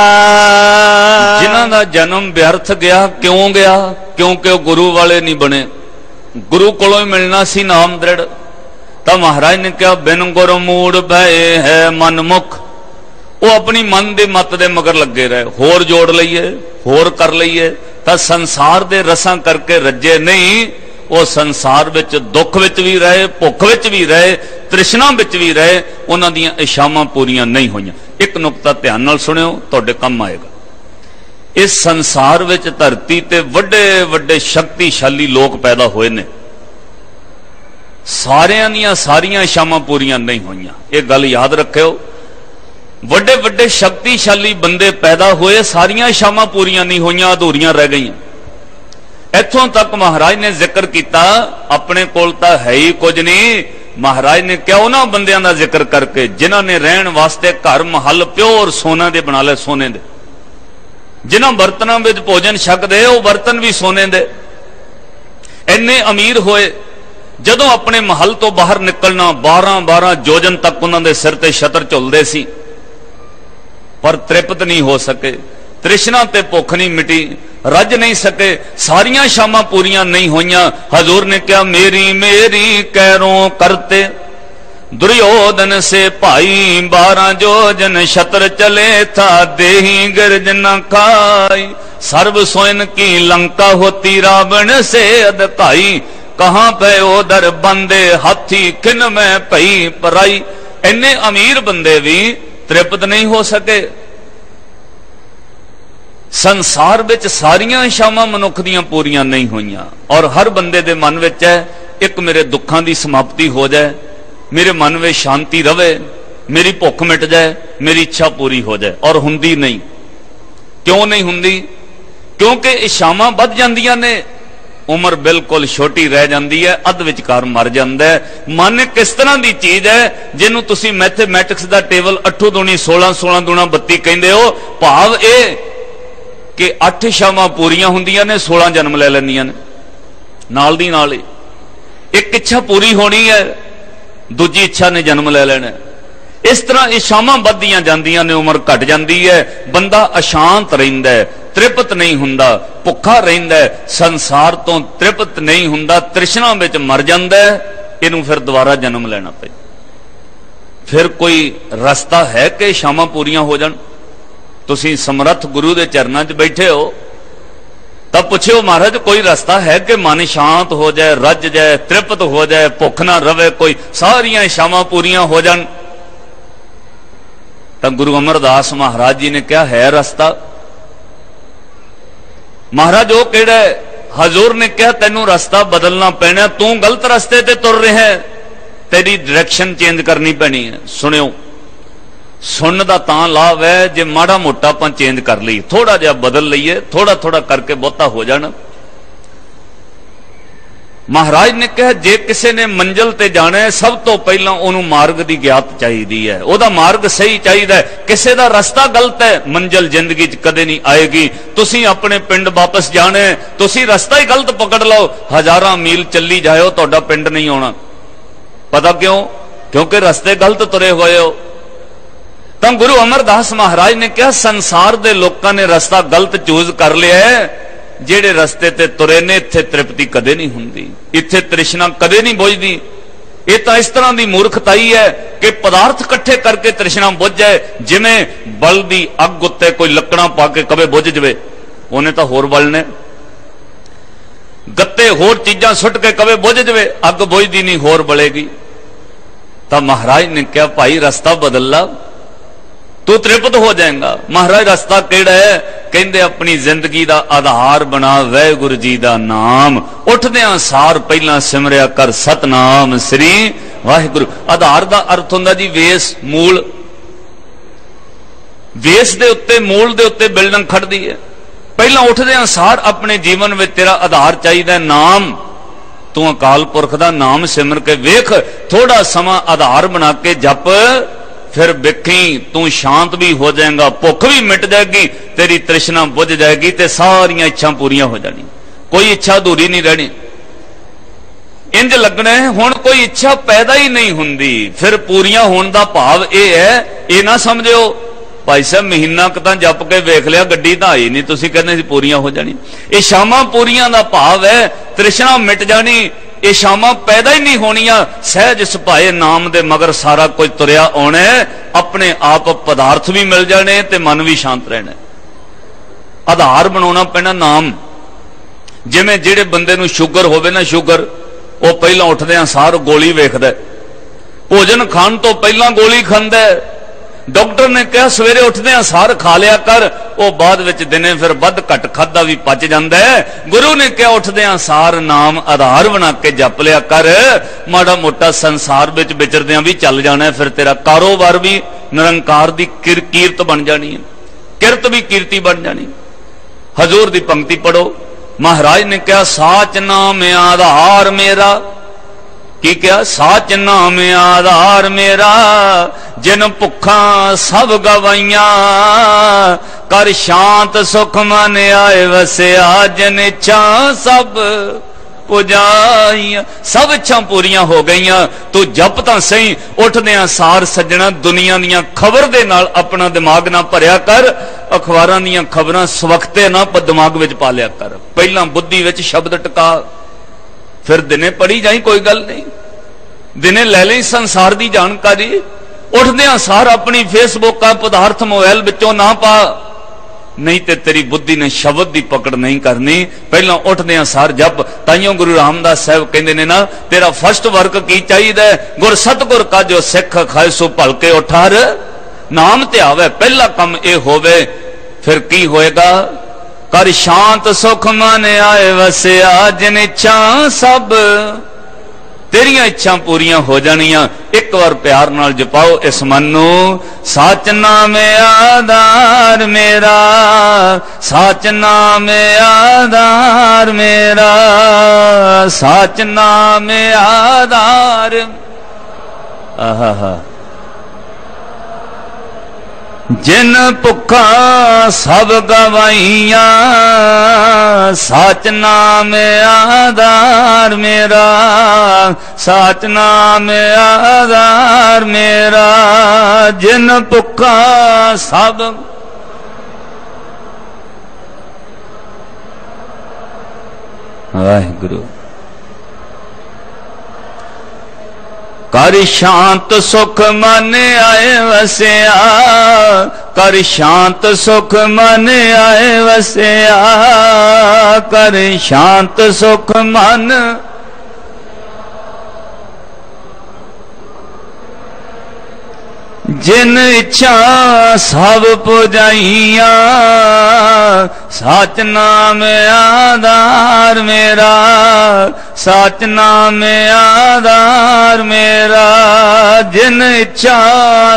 जिन्हां दा जन्म व्यर्थ गया, क्यों गया? क्योंकि वो गुरु वाले नहीं बने। गुरु कोलों ही मिलना सी नाम दृढ़। तो महाराज ने कहा बिन गुर मूड पए है मन मुख। वो अपनी मन दे मत दे मगर लगे रहे, होर जोड़ लईए, होर कर लईए, तो संसार दे रसां करके रजे नहीं। वो संसार विच दुख विच भी रहे, भुख विच भी रहे, तृष्णा विच भी रहे, उन्हां दीयां इच्छावां पूरीआं नहीं होईआं। एक नुकता ध्यान नाल सुनियो, तुहाडे काम आएगा। इस संसार विच धरती ते वड्डे वड्डे शक्तिशाली लोग पैदा होए ने, सारियां दीयां सारियां इच्छावां पूरीआं नहीं होईआं। ये गल याद रखियो, वड्डे वड्डे शक्तिशाली बंदे पैदा होए, सारियां इच्छावां पूरीआं नहीं होईआं, अधूरियां रह गईआं। इत्थों तक महाराज ने जिक्र किया, अपने कोल तां है ही कुछ नहीं। महाराज ने क्या उन्हां बंदियां दा जिक्र करके जिन्हां ने रहण वास्ते घर महल प्योर सोने दे बना ले, सोने दे, जिन्हां बर्तनां विच भोजन छकदे वो बर्तन भी सोने दे, इन्ने अमीर होए। जदों अपने महल तो बाहर निकलना 12-12 जोजन तक उन्हां दे सिर ते छतर झुलदे सी, पर तृप्त नहीं हो सके, तृष्णा ते भुख नहीं मिटी, रज नहीं सके, सारियां शामां पूरियां नहीं होईयां। हजूर ने क्या मेरी मेरी कैरों करते दुर्योधन से भाई, 12 जोजन छतर चले था देही गर्जना खाई। सर्व सोइन की लंका होती रावण से अधकाई, कहां पे उधर बंदे हाथी किन में पई पराई। इन्ने अमीर बंदे भी तृप्त नहीं हो सके। संसार विच सारियां इच्छावां मनुख दीयां पूरीआं नहीं होईयां, और हर बंदे दे मन विच है एक मेरे दुखां दी समाप्ति हो जाए, मेरे मन में शांति रवे, मेरी भुख मिट जाए, मेरी इच्छा पूरी हो जाए, और हुंदी नहीं। क्यों नहीं हुंदी? क्योंकि इच्छावां वध जांदियां ने, उम्र बिल्कुल छोटी रह जाती है, अध विचकार मर जाता है। मन किस तरह की चीज है जिन्हों तुसी मैथमैटिक्स का टेबल 8 दूनी 16, 16 दूना 32 कहते हो। भाव ये कि 8 इच्छावां पूरियां हुंदियां ने, 16 जन्म ले लैंदियां ने नाल दी नाल ही। एक इच्छा पूरी होनी है, दूजी इच्छा ने जन्म ले लेना। इस तरह इच्छावां वधदियां जांदियां ने, उम्र घट जाती है, बंदा अशांत रहिंदा है, तृप्त नहीं हुंदा, भुखा रहिंदा है, संसार तो तृप्त नहीं हुंदा, तृष्णा विच मर जांदा है। इनू फिर दोबारा जन्म लेना पे। फिर कोई रस्ता है कि इच्छावां पूरियां हो जाण? तुसीं समर्थ गुरु दे चरनां 'च बैठे हो, तब पूछो महाराज कोई रास्ता है कि मन शांत हो जाए, रज जाए, तृप्त हो जाए, भुख ना रवे, कोई सारियां इच्छावां पूरियां हो जान? तब गुरु अमरदास महाराज जी ने क्या है रास्ता? महाराज वो केड़ा है? हजूर ने कहा तेनू रास्ता बदलना पैना, तू गलत रास्ते ते तुर रहा है, तेरी डायरेक्शन चेंज करनी पैनी है। सुनियो, सुनने का तां लाभ है जे माड़ा मोटा अपन चेंज कर ली, थोड़ा जिहा बदल लीए, थोड़ा थोड़ा करके बहुता हो जाना। महाराज ने कहा जे किसी ने मंजिल ते जाना है, सब तो पहला उन्होंने मार्ग की ज्ञात चाहिए है, वह मार्ग सही चाहिए। किसी का रास्ता गलत है, मंजिल जिंदगी च कदे नहीं आएगी। तुसी अपने पिंड वापस जाना है, तुसी रास्ता ही गलत पकड़ लो, हजारां मील चली जाओ, तुहाडा पिंड नहीं आना। पता क्यों? क्योंकि रास्ते गलत तुरे हुए हो। तो गुरु अमरदास महाराज ने कहा संसार के लोगों ने रास्ता गलत चूज कर लिया है। जेड़े रस्ते ते तुरे ने, इत्थे तृप्ति कदे नहीं हुंदी, इत्थे तृष्णा कदे नहीं बुझदी। ये तो इस तरह की मूर्खताई है कि पदार्थ इकट्ठे करके तृष्णा बुझ जाए, जिमें बल की अग उत्ते कोई लकड़ा पा के कवे बुझ जाए, उन्हें तो होर बलने। गत्ते होर चीजां सुट के कवे बुझ जाए, अग बुझदी नहीं, होर बलेगी। तो महाराज ने कहा भाई रास्ता बदल ला, तू तृप्त हो जाएगा। महाराज रास्ता केड़ा है? कहते अपनी जिंदगी का आधार बना वाहिगुरू जी का नाम, उठदियां सार पहला सिमरिया कर सतनाम श्री वाहिगुरू। आधार का अर्थ होंदा जी वेस, मूल। वेस दे उत्ते, मूल दे उत्ते बिल्डिंग खड़दी है। पहला उठदियां सार अपने जीवन में तेरा आधार चाहिए नाम। तू अकाल पुरख का नाम सिमर के वेख, थोड़ा समा आधार बना के जप, फिर वेखी तू शांत भी हो जाएगा, भुख भी मिट जाएगी, तेरी तृष्णा बुझ जाएगी, ते सारियां इच्छा पूरियां हो जानी, कोई इच्छा अधूरी नहीं रहनी। इंज लगना है हुण कोई इच्छा पैदा ही नहीं हुंदी। फिर पूरियां होने का भाव यह है, ये ना समझो भाई साहब महीना क जप के वेख लिया, गड्डी तो आई नहीं, तुसीं कहंदे सी पूरियां हो जानी। ये शामां पूरियां का भाव है तृष्णा मिट जानी, ये शामां पैदा ही नहीं होनियां। सहज सुभाए नाम दे मगर सारा कुछ तुरिया आना, अपने आप पदार्थ भी मिल जाने ते मन भी शांत रहना। आधार बनाना पैना नाम। जिवें जिहड़े बंदे नूं शुगर होवे ना, शुगर वो पहला उठदियां सार गोली वेखदा, भोजन खाण तो पहला गोली खांदा। डॉक्टर ने कहा सवेरे उठदियां सार खा लिया कर, वो बाद विच दिने फिर वध घट खादा भी पच जांदा है। गुरु ने कहा उठदियां सार नाम आधार बना के जप लिया कर, माड़ा मोटा संसार विच विचरदियां भी चल जाना है, फिर तेरा कारोबार भी निरंकार दी कीरत बन जानी है, किरत भी कीर्ति बन जानी। हजूर दी पंक्ति पढ़ो, महाराज ने कहा साच नाम आधार मेरा। की क्या? साच नाम आधार मेरा, जिन भुखा सब गवाइया, कर शांत सुख मन आए वसिया, जिन इच्छा सब पुजाइया। सब इच्छा पूरियां हो गईयां। तू जप तां सही, उठदियां सार सज्जणा दुनिया दीयां खबर दे नाल अपना दिमाग ना भरिया कर, अखबारां दीयां खबरां सवखते ना दिमाग विच पा लिया कर। पहला बुद्धि विच शब्द टका, फिर दिने पढ़ी जाई, कोई गल नहीं, दिने ले ली संसार की जानकारी। उठदियां सार अपनी फेसबुक पदार्थ मोबाइल विचों ना पा, नहीं ते तेरी बुद्धि ने शब्द की पकड़ नहीं करनी। पहला उठदियां सार जप। ताइयों गुरु रामदास साहब कहते ने ना, तेरा फर्स्ट वर्क की चाहिए? गुर सतगुर का जो सिख खाए सो भलके उठार, नाम ते आवे। पहला काम यह होवे, फिर की होएगा? कर शांत सुख मन आए वसिया, जिन इच्छा सब तेरियां इच्छा पूरियां हो जानियां। एक बार प्यार नाल जपाओ इस मन नू, साच नाम आधार मेरा, साच नाम आधार मेरा, साच नाम आधार। आहा हा जिन भुखा सब गवाइया साच नाम आधार मेरा, साच नाम आधार मेरा। जिन भुखा सब वाहिगुरु। कर शांत सुख मन आए वसिया, कर शांत सुख मन आए वसिया, कर शांत सुख मन। जिन इच्छा सब पुजाइया साच नाम आधार मेरा, साच नाम आधार मेरा। जिन इच्छा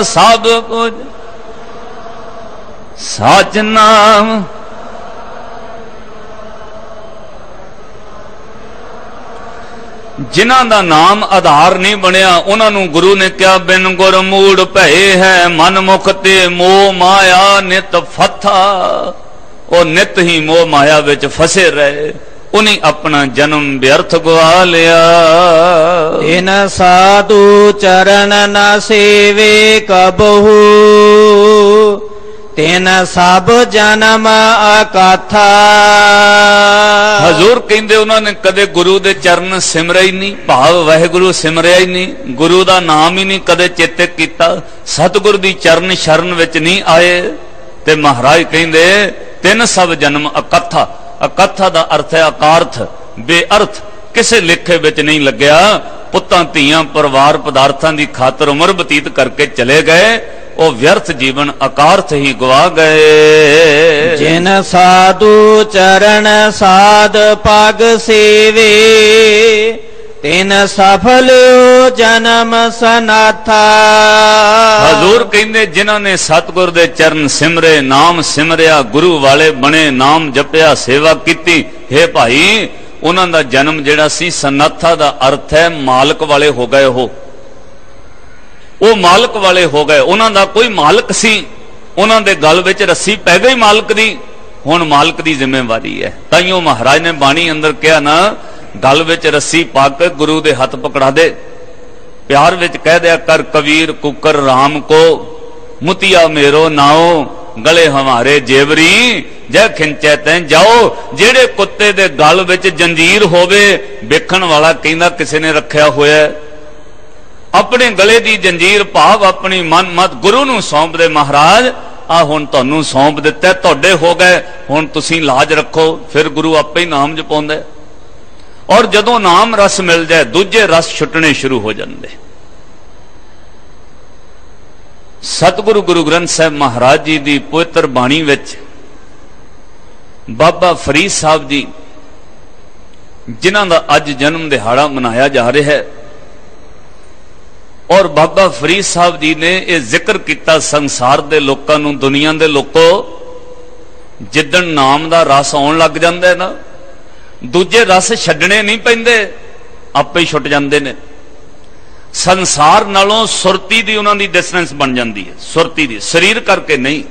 सब पुज साच नाम। जिन्हां दा नाम आधार नहीं बनया उन्होंने गुरु ने क्या बिन गुर मूड़ भये है मन मुख ते मोह माया नित फथा। वो नित ही मोह माया विच फसे रहे, उन्हें अपना जन्म व्यर्थ गवा लिया। इन साधु चरण न सेवे कबहू, तेन सब जन्म अकथा। हजूर कहते उन्होंने कदे गुरु दे चरण सिमरे ही नहीं, भाव वाहिगुरु सिमरिया ही नहीं, गुरु दा नाम ही नहीं कदे चेते किया, सतगुरु दी चरण शरण विच नहीं आए। ते महाराज कहते तीन सब जन्म अकथा। अकथा दा अर्थ है अकार्थ, बेअर्थ, किसे लेखे विच नहीं लग्या। पुत्तां धीआं परिवार पदार्थां दी खातर उम्र बतीत करके चले गए, वो व्यर्थ जीवन अकार्थ ही गवा गए। जिन साधु चरण साध पग सेवे, तिन सफल जन्म सनाथा। हजूर कहते जिन्होंने सतगुर दे चरण सिमरे, नाम सिमरिया, गुरु वाले बने, नाम जपिया, सेवा की, हे भाई उन्हों दा जन्म जिहड़ा सी सनाथा दा अर्थ है मालक वाले हो गए हो। वो मालक वाले हो गए, उन्हों दा कोई मालक सी, उन्हों दे गल विच रस्सी पै गई मालक दी, हुण मालक दी जिम्मेवारी है। ताइयों महाराज ने बाणी अंदर कहा ना, गल विच रस्सी पा के गुरु दे हथ पकड़ा दे, प्यार विच कह दिया कर कबीर कुकर राम को, मुतिया मेरो नाओ गले हमारे जेवरी, जय खिंचे तैं जाओ। जेड़े कुत्ते दे गल विच जंजीर होवे, वेखण वाला कहंदा किसी ने रखिया होया, अपने गले दी जंजीर भाव अपनी मन मत गुरु नूं सौंप दे। महाराज आ हुण तुहानूं सौंप दिता, तुहाडे हो गए, हुण तुसीं लाज रखो। फिर गुरु आपे ही नाम जपाउंदा, और जदों नाम रस मिल जाए दूजे रस छुटने शुरू हो जाते। सतगुरु गुरु ग्रंथ साहिब महाराज जी की पवित्र बाणी विच बाबा फरीद साहब जी जिन्हां दा अज जन्म दिहाड़ा मनाया जा रहा है, और बाबा फरीद साहब जी ने यह जिक्र किया संसार के लोगों नूं, दुनिया के लोगों, जिदन नाम का रस आउण लग जाता है ना, दूजे रस छड्डने नहीं पैंदे, आपे ही छुट जाते हैं। संसार नालों सुरती दी उन्हां दी डिस्टेंस बन जाती है, सुरती दी, शरीर करके नहीं,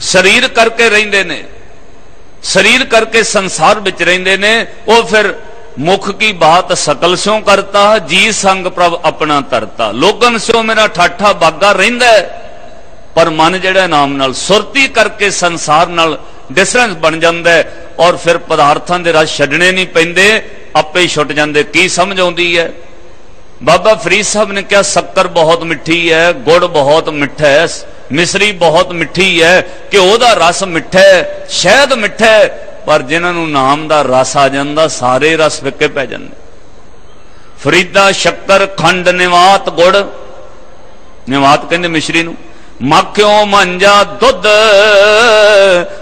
शरीर करके रहिंदे ने, शरीर करके संसार विच रहिंदे ने। वो फिर मुख की बात सकल स्यों करता, जी संग प्रभ अपना तरता, लोगन स्यों मेरा ठाठा बागा रहिंदा है, पर मन जिहड़ा नाम नाल सुरती करके संसार नाल डिफरेंस बन जाता है, और फिर पदार्थां दे रस छड्डने नहीं पैंदे, आपे ही छुट जाते। की समझ आउंदी है? बाबा फरीद साहब ने कहा शक्कर बहुत मिठी है, गुड़ बहुत मिठा है, मिश्री बहुत मिठी है, घ्यो दा रस मिठा है, शहद मिठा है, पर जिन्होंने नाम दा रस आ जाता सारे रस फिक्के पै जाते। फरीदा शक्कर खंड निवात गुड़, निवात कहते मिश्री नूं, मक्खियों मंजा दुध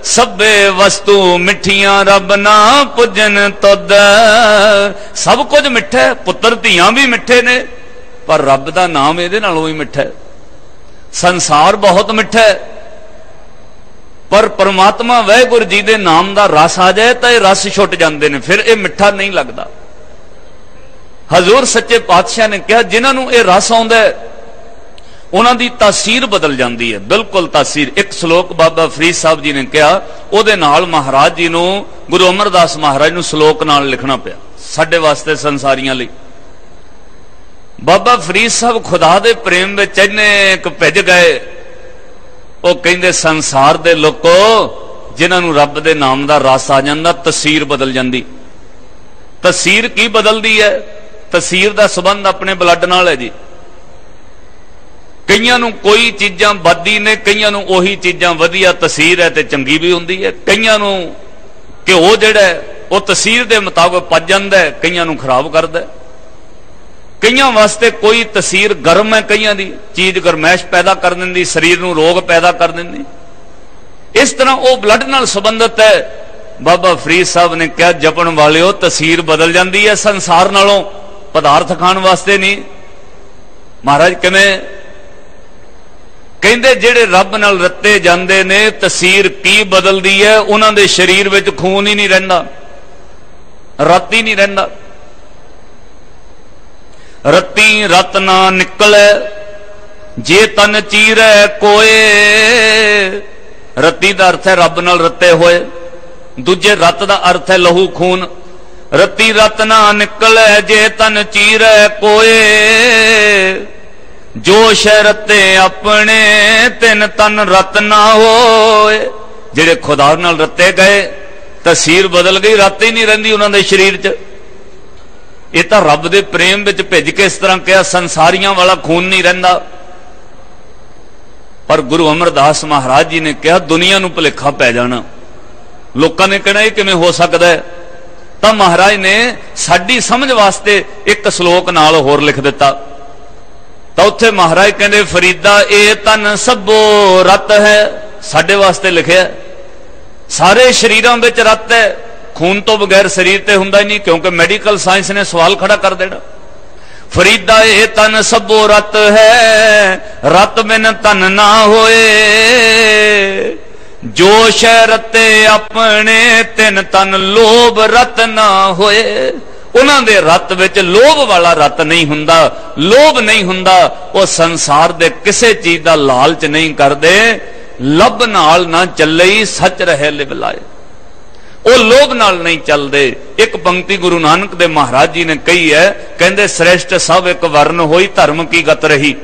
सबे वस्तु मिठियां रब ना पुजन तुद। सब कुछ मिठा है, पुत्र धीआं भी मिठे ने, पर रब दा नाम इहदे नालों भी मिठा है। संसार बहुत मिठा है, पर परमात्मा वाहिगुरू जी दे नाम दा रस आ जाए तो यह रस छुट जाते हैं, फिर यह मिठा नहीं लगता। हजूर सच्चे पातशाह ने कहा जिन्होंने यह रस आउंदा है ਉਹਨਾਂ ਦੀ ਤਾਸੀਰ ਬਦਲ ਜਾਂਦੀ ਹੈ, ਬਿਲਕੁਲ ਤਾਸੀਰ। ਇੱਕ ਸ਼ਲੋਕ ਬਾਬਾ ਫਰੀਦ ਸਾਹਿਬ ਜੀ ਨੇ ਕਿਹਾ, ਉਹਦੇ ਨਾਲ ਮਹਾਰਾਜ ਜੀ ਨੂੰ, ਗੁਰੂ ਅਮਰਦਾਸ ਮਹਾਰਾਜ ਨੂੰ ਸ਼ਲੋਕ ਨਾਲ ਲਿਖਣਾ ਪਿਆ ਸਾਡੇ ਵਾਸਤੇ, ਸੰਸਾਰੀਆਂ ਲਈ। ਬਾਬਾ ਫਰੀਦ ਸਾਹਿਬ ਖੁਦਾ ਦੇ ਪ੍ਰੇਮ ਵਿੱਚ ਇੰਨੇ ਕੁ ਭਿੱਜ ਗਏ, ਉਹ ਕਹਿੰਦੇ ਸੰਸਾਰ ਦੇ ਲੋਕੋ, ਜਿਨ੍ਹਾਂ ਨੂੰ ਰੱਬ ਦੇ ਨਾਮ ਦਾ ਰਸ ਆ ਜਾਂਦਾ, ਤਸੀਰ ਬਦਲ ਜਾਂਦੀ। ਤਸੀਰ ਕੀ ਬਦਲਦੀ ਹੈ? ਤਸੀਰ ਦਾ ਸੰਬੰਧ ਆਪਣੇ ਬਲੱਡ ਨਾਲ ਹੈ ਜੀ। ਕਈਆਂ ਨੂੰ ਕੋਈ ਚੀਜ਼ਾਂ ਬਦੀ ਨੇ, ਕਈਆਂ ਨੂੰ ਉਹੀ ਚੀਜ਼ਾਂ ਵਧੀਆ, ਤਸੀਰ ਹੈ ਤੇ ਚੰਗੀ ਵੀ ਹੁੰਦੀ ਹੈ। ਕਈਆਂ ਨੂੰ ਘਿਓ ਜਿਹੜਾ ਉਹ ਤਸੀਰ ਦੇ ਮੁਤਾਬਕ ਪਚ ਜਾਂਦਾ ਹੈ, ਕਈਆਂ ਨੂੰ ਖਰਾਬ ਕਰਦਾ। ਕਈਆਂ ਵਾਸਤੇ ਕੋਈ ਤਸੀਰ ਗਰਮ ਹੈ, ਕਈਆਂ ਦੀ ਚੀਜ਼ ਗਰਮੈਸ਼ ਪੈਦਾ ਕਰ ਦਿੰਦੀ, ਸਰੀਰ ਨੂੰ ਰੋਗ ਪੈਦਾ ਕਰ ਦਿੰਦੀ। ਇਸ ਤਰ੍ਹਾਂ ਉਹ ਬਲੱਡ ਨਾਲ ਸੰਬੰਧਿਤ ਹੈ। ਬਾਬਾ ਫਰੀਦ ਸਾਹਿਬ ਨੇ ਕਿਹਾ, ਜਪਣ ਵਾਲਿਓ, ਤਸੀਰ ਬਦਲ ਜਾਂਦੀ ਹੈ ਸੰਸਾਰ ਨਾਲੋਂ, ਪਦਾਰਥ ਖਾਣ ਵਾਸਤੇ ਨਹੀਂ। ਮਹਾਰਾਜ ਕਿਵੇਂ ਕਹਿੰਦੇ, ਜਿਹੜੇ ਰੱਬ ਨਾਲ ਰੱਤੇ ਜਾਂਦੇ ਨੇ, ਤਸੀਰ ਕੀ ਬਦਲਦੀ ਹੈ? ਉਹਨਾਂ ਦੇ ਸਰੀਰ ਵਿੱਚ ਖੂਨ ਹੀ ਨਹੀਂ ਰਹਿੰਦਾ, ਰਤ ਹੀ ਨਹੀਂ ਰਹਿੰਦਾ। ਰੱਤੀ ਰਤ ਨਾ ਨਿਕਲੇ, ਜੇ ਤਨ ਚੀਰੈ ਕੋਏ। ਰੱਤੀ ਦਾ ਅਰਥ ਹੈ ਰੱਬ ਨਾਲ ਰੱਤੇ ਹੋਏ, ਦੂਜੇ ਰਤ ਦਾ ਅਰਥ ਹੈ ਲਹੂ ਖੂਨ। ਰੱਤੀ ਰਤ ਨਾ ਨਿਕਲੇ, ਜੇ ਤਨ ਚੀਰੈ ਕੋਏ। ਜੋ ਸ਼ੈ ਰਤੇ ਆਪਣੇ, ਤਿਨ ਤਨ ਰਤ ਨਾ ਹੋਏ। ਜਿਹੜੇ ਖੁਦਾ ਨਾਲ ਰੱਤੇ ਗਏ, ਤਸੀਰ ਬਦਲ ਗਈ, ਰਤ ਹੀ ਨਹੀਂ ਰਹਿੰਦੀ ਉਹਨਾਂ ਦੇ ਸਰੀਰ 'ਚ। ਇਹ ਤਾਂ ਰੱਬ ਦੇ ਪ੍ਰੇਮ ਵਿੱਚ ਭਿੱਜ ਕੇ ਇਸ ਤਰ੍ਹਾਂ ਕਿਹਾ, ਸੰਸਾਰੀਆਂ ਵਾਲਾ ਖੂਨ ਨਹੀਂ ਰਹਿੰਦਾ। ਪਰ ਗੁਰੂ ਅਮਰਦਾਸ ਮਹਾਰਾਜ ਜੀ ਨੇ ਕਿਹਾ, ਦੁਨੀਆ ਨੂੰ ਭੁਲੇਖਾ ਪੈ ਜਾਣਾ, ਲੋਕਾਂ ਨੇ ਕਹਿਣਾ ਇਹ ਕਿਵੇਂ ਹੋ ਸਕਦਾ ਹੈ? ਤਾਂ ਮਹਾਰਾਜ ਨੇ ਸਾਡੀ ਸਮਝ ਵਾਸਤੇ ਇੱਕ ਸ਼ਲੋਕ ਨਾਲ ਹੋਰ ਲਿਖ ਦਿੱਤਾ। ਤਾਂ ਉੱਥੇ ਮਹਾਰਾਜ ਕਹਿੰਦੇ, ਫਰੀਦਾ ਇਹ ਤਨ ਸਭੋ ਰਤ ਹੈ। ਸਾਡੇ ਵਾਸਤੇ ਲਿਖਿਆ, ਸਾਰੇ ਸਰੀਰਾਂ ਵਿੱਚ ਰਤ ਹੈ, ਖੂਨ ਤੋਂ ਬਗੈਰ ਸਰੀਰ ਤੇ ਹੁੰਦਾ ਹੀ ਨਹੀਂ, ਕਿਉਂਕਿ ਮੈਡੀਕਲ ਸਾਇੰਸ ਨੇ ਸਵਾਲ ਖੜਾ ਕਰ ਦੇਣਾ। ਫਰੀਦਾ ਇਹ ਤਨ ਸਭੋ ਰਤ ਹੈ, ਰਤ ਬਿਨ ਤਨ ਨਾ ਹੋਏ। ਜੋ ਸ਼ੈ ਰਤੇ ਆਪਣੇ, ਤਿਨ ਤਨ ਲੋਭ ਰਤ ਨਾ ਹੋਏ। ਉਹਨਾਂ ਦੇ ਰਤ ਵਿੱਚ ਲੋਭ ਵਾਲਾ ਰਤ ਨਹੀਂ ਹੁੰਦਾ, ਲੋਭ ਨਹੀਂ ਹੁੰਦਾ। ਉਹ ਸੰਸਾਰ ਦੇ ਕਿਸੇ ਚੀਜ਼ ਦਾ ਲਾਲਚ ਨਹੀਂ ਕਰਦੇ। ਲੱਭ ਨਾਲ ਨਾ ਚੱਲੇ, ਸੱਚ ਰਹੇ ਲਿਵ ਲਾਏ। ਉਹ ਲੋਭ ਨਾਲ ਨਹੀਂ ਚੱਲਦੇ। ਇੱਕ ਪੰਕਤੀ ਗੁਰੂ ਨਾਨਕ ਦੇ ਮਹਾਰਾਜ ਜੀ ਨੇ ਕਹੀ ਹੈ, ਕਹਿੰਦੇ, ਸ੍ਰੇਸ਼ਟ ਸਭ ਇੱਕ ਵਰਨ ਹੋਈ, ਧਰਮ ਕੀ ਗਤ ਰਹੀ।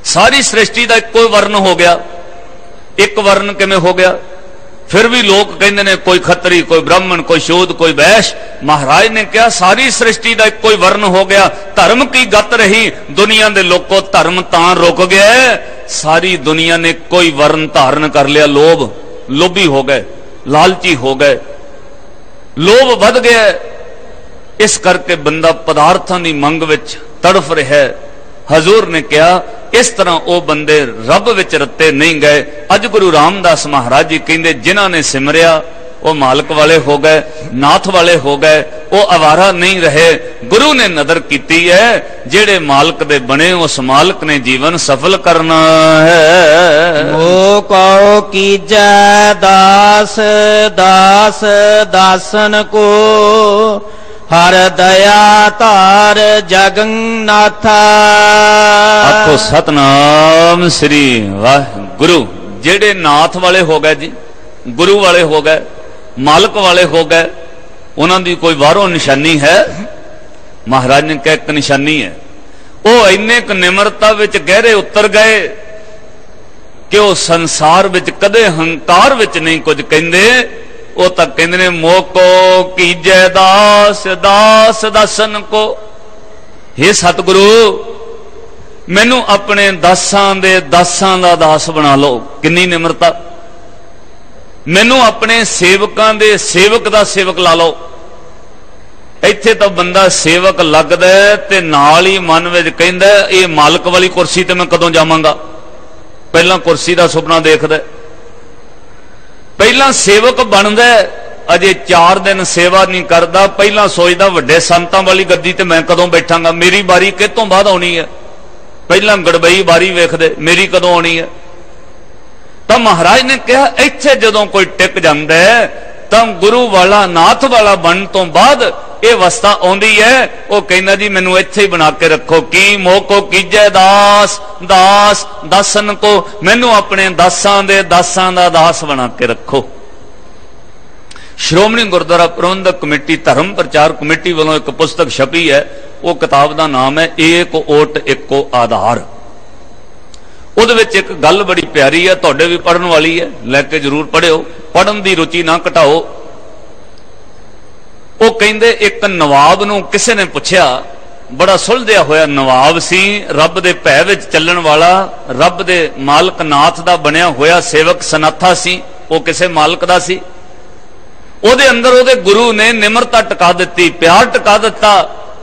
ਸਾਰੀ ਸ੍ਰਿਸ਼ਟੀ ਦਾ ਇੱਕੋ ਵਰਨ ਹੋ ਗਿਆ। ਇੱਕ ਵਰਨ ਕਿਵੇਂ ਹੋ ਗਿਆ? ਫਿਰ ਵੀ ਲੋਕ ਕਹਿੰਦੇ ਨੇ ਕੋਈ ਖੱਤਰੀ, ਕੋਈ ਬ੍ਰਾਹਮਣ, ਕੋਈ ਸ਼ੂਦ, ਕੋਈ ਵੈਸ਼। ਮਹਾਰਾਜ ਨੇ ਕਿਹਾ, ਸਾਰੀ ਸ੍ਰਿਸ਼ਟੀ ਦਾ ਇੱਕੋ ਹੀ ਵਰਨ ਹੋ ਗਿਆ, ਧਰਮ ਕੀ ਗਤ ਰਹੀ। ਦੁਨੀਆ ਦੇ ਲੋਕੋ, ਧਰਮ ਤਾਂ ਰੁਕ ਗਿਆ। ਸਾਰੀ ਦੁਨੀਆ ਨੇ ਕੋਈ ਵਰਨ ਧਾਰਨ ਕਰ ਲਿਆ, ਲੋਭ, ਲੋਭੀ ਹੋ ਗਏ, ਲਾਲਚੀ ਹੋ ਗਏ, ਲੋਭ ਵੱਧ ਗਿਆ। ਇਸ ਕਰਕੇ ਬੰਦਾ ਪਦਾਰਥਾਂ ਦੀ ਮੰਗ ਵਿੱਚ ਤੜਫ ਰਿਹਾ। ਹਜ਼ੂਰ ਨੇ ਕਿਹਾ, ਇਸ ਤਰ੍ਹਾਂ ਉਹ ਬੰਦੇ ਰੱਬ ਵਿੱਚ ਰੱਤੇ ਨਹੀਂ ਗਏ। ਅੱਜ ਗੁਰੂ ਰਾਮਦਾਸ ਮਹਾਰਾਜ ਜੀ ਕਹਿੰਦੇ, ਜਿਨ੍ਹਾਂ ਨੇ ਸਿਮਰਿਆ ਉਹ ਮਾਲਕ ਵਾਲੇ ਹੋ ਗਏ, ਨਾਥ ਵਾਲੇ ਹੋ ਗਏ, ਉਹ ਅਵਾਰਾ ਨਹੀਂ ਰਹੇ। ਗੁਰੂ ਨੇ ਨਦਰ ਕੀਤੀ ਹੈ, ਜਿਹੜੇ ਮਾਲਕ ਦੇ ਬਣੇ, ਉਸ ਮਾਲਕ ਨੇ ਜੀਵਨ ਸਫਲ ਕਰਨਾ ਹੈ। ਮੋਹ ਕਉ ਕੀਜੈ ਦਾਸ, ਦਾਸ ਦਾਸਨ ਕੋ। ਹਰ ਦਇਆ ਧਾਰ ਜਗਨਨਾਥਾ। ਆਖੋ ਸਤਨਾਮ ਸ੍ਰੀ ਵਾਹਿਗੁਰੂ। ਜਿਹੜੇ ਨਾਥ ਵਾਲੇ ਹੋ ਗਏ ਜੀ, ਗੁਰੂ ਵਾਲੇ ਹੋ ਗਏ, ਮਾਲਕ ਵਾਲੇ ਹੋ ਗਏ, ਉਹਨਾਂ ਦੀ ਕੋਈ ਬਾਹਰੋਂ ਨਿਸ਼ਾਨੀ ਹੈ? ਮਹਾਰਾਜ ਨੇ ਕਿਹਾ, ਇੱਕ ਨਿਸ਼ਾਨੀ ਹੈ। ਉਹ ਇੰਨੇ ਕੁ ਨਿਮਰਤਾ ਵਿੱਚ ਗਹਿਰੇ ਉਤਰ ਗਏ ਕਿ ਉਹ ਸੰਸਾਰ ਵਿੱਚ ਕਦੇ ਹੰਕਾਰ ਵਿੱਚ ਨਹੀਂ ਕੁਝ ਕਹਿੰਦੇ। ਉਹ ਤਾਂ ਕਹਿੰਦੇ ਨੇ, ਮੋਕੋ ਕੀਜੈ ਦਾਸ, ਦਾਸ ਦਾਸਨ ਕੋ। हे ਸਤਿਗੁਰੂ, ਮੈਨੂੰ ਆਪਣੇ ਦਾਸਾਂ ਦੇ ਦਾਸਾਂ ਦਾ ਦਾਸ ਬਣਾ ਲਓ। ਕਿੰਨੀ ਨਿਮਰਤਾ। ਮੈਨੂੰ ਆਪਣੇ ਸੇਵਕਾਂ ਦੇ ਸੇਵਕ ਦਾ ਸੇਵਕ ਲਾ ਲਓ। ਇੱਥੇ ਤਾਂ ਬੰਦਾ ਸੇਵਕ ਲੱਗਦਾ ਤੇ ਨਾਲ ਹੀ ਮਨ ਵਿੱਚ ਕਹਿੰਦਾ, ਇਹ ਮਾਲਕ ਵਾਲੀ ਕੁਰਸੀ ਤੇ ਮੈਂ ਕਦੋਂ ਜਾਵਾਂਗਾ। ਪਹਿਲਾਂ ਕੁਰਸੀ ਦਾ ਸੁਪਨਾ ਦੇਖਦਾ, ਪਹਿਲਾਂ ਸੇਵਕ ਬਣਦਾ। ਅਜੇ 4 ਦਿਨ ਸੇਵਾ ਨਹੀਂ ਕਰਦਾ, ਪਹਿਲਾਂ ਸੋਚਦਾ ਵੱਡੇ ਸੰਤਾਂ ਵਾਲੀ ਗੱਦੀ ਤੇ ਮੈਂ ਕਦੋਂ ਬੈਠਾਂਗਾ, ਮੇਰੀ ਵਾਰੀ ਕਿਤੋਂ ਬਾਅਦ ਆਉਣੀ ਹੈ। ਪਹਿਲਾਂ ਗੜਬਈ ਵਾਰੀ ਵੇਖਦੇ, ਮੇਰੀ ਕਦੋਂ ਆਉਣੀ ਹੈ। ਤਾਂ ਮਹਾਰਾਜ ਨੇ ਕਿਹਾ, ਇੱਥੇ ਜਦੋਂ ਕੋਈ ਟਿਕ ਜਾਂਦਾ ਤਾਂ ਗੁਰੂ ਵਾਲਾ, ਨਾਥ ਵਾਲਾ ਬਣਨ ਤੋਂ ਬਾਅਦ ये अवस्था आउंदी है। वो कहना जी मैनू इत्थे ही बना के रखो, की मोह को कीजे दास, दास दासन को, मैनू अपने दासां दे दासां दा दास बना के रखो। श्रोमणी गुरुद्वारा प्रबंधक कमेटी धर्म प्रचार कमेटी वालों एक पुस्तक छपी है, वो किताब का नाम है एक ओट एको आधार। उहदे विच एक गल बड़ी प्यारी है, तुहाडे भी पढ़न वाली है, लैके जरूर पढ़िओ, पढ़न की रुचि ना घटाओ। वो कहंदे एक नवाब नूं किसी ने पुछया, बड़ा सुलझिया होया नवाब सी, रब दे भै विच चलण वाला, रब दे मालक नाथ दा बनया होया सेवक सनाथा सी, वो किसे मालक दा सी। ਉਹਦੇ अंदर ਉਹਦੇ गुरु ने निमरता टका दी, प्यार टका दिता,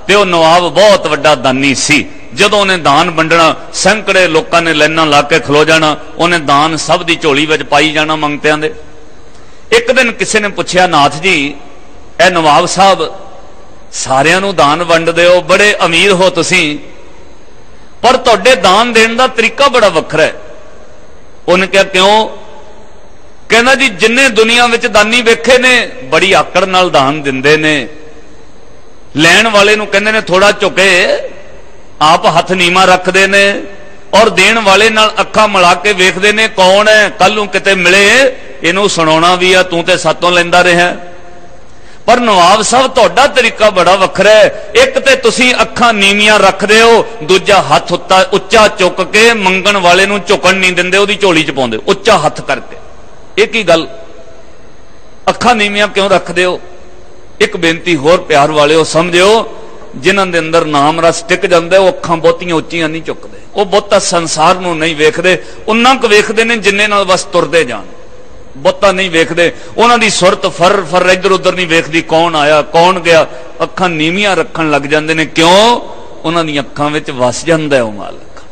ते वो नवाब बहुत वड्डा दानी सी। जदों उन्हें दान वंडना, सैकड़े लोगों ने लाइना ला के खलो जाना, उन्हें दान सब दी झोली विच पाई जाना मंगतियां दे। एक दिन किसी ने पूछया, नाथ जी ए नवाब साहब सारियां नूं दान वंडदे हो, बड़े अमीर हो तुसीं, पर तुहाडे दान देण दा तरीका बड़ा वखरा है। उन्हें कहा क्यों? कहना जी जिन्ने दुनिया विच दानी वेखे ने बड़ी आकड़ नाल दान दिंदे ने, लैण वाले नूं कहंदे ने थोड़ा झुके, आप हथ नीमा रखते ने, और देण वाले नाल अखां मिला के वेखदे ने कौन है, कल नूं किते मिले इहनूं सुणाउणा भी आ, तूं ते सातों लैंदा रहा। पर नवाब साहब तुहाडा तरीका बड़ा वखरा है, एक ते तुसीं अखां नीवियां रखदे हो, दूजा हथ उच्चा चुक के मंगण वाले नूं झुकण नहीं दिंदे, उहदी झोली च पाउंदे उच्चा हथ करके। एक ही गल, अखां नीवियां क्यों रखदे हो? एक बेनती होर प्यार वाले हो समझिओ, जिन्हां दे अंदर नाम रस टिक जांदा, वो अखां बहुतियां उच्चियां नहीं चुकदे, वो बहुता संसार नूं नहीं वेखदे, उन्ना क वेखदे ने जिन्ने नाल बस तुरदे जाण, बहुता नहीं वेखदे। उन्हां दी सुरत फर फर इधर उधर नहीं वेखदी, कौन आया कौन गया, अखां नीवियां रखण लग जांदे ने। क्यों? उन्हां दी अखां विच वस जांदा है वो मालक।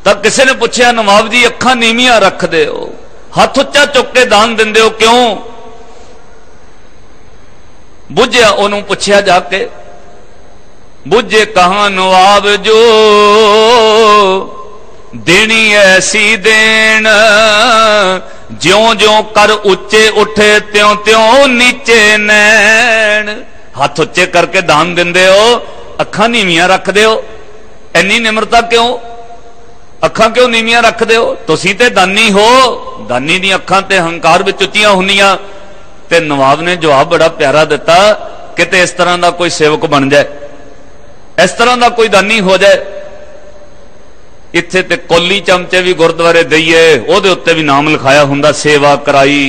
तब किसी ने पूछया, नवाब जी अखां नीवियां रखदे हो, हथ उच्चा चुक के दान दिंदे हो, क्यों? बुझया, उन्होंने पूछया जाके, बुझे कहां नवाब जो देनी ऐसी देन, ज्यों ज्यों कर उच्चे उठे त्यों त्यों नीचे नैन। हाथ उच्चे करके दान दिंदे हो, अखां नीवियां रखदे हो, इन्नी निमरता क्यों? अखां क्यों नीवियां रखदे हो? तुसीं ते दानी हो, दानी दी अखां ते हंकार विच उच्चियां हुंदियां। ते नवाब ने जवाब बड़ा प्यारा दिता, किते इस तरह का कोई सेवक बन जाए, इस तरह का कोई दानी हो जाए। इत्थे ते कोली चमचे भी गुरुद्वारे दईए, उहदे उत्ते भी नाम लिखाया हुंदा, सेवा कराई।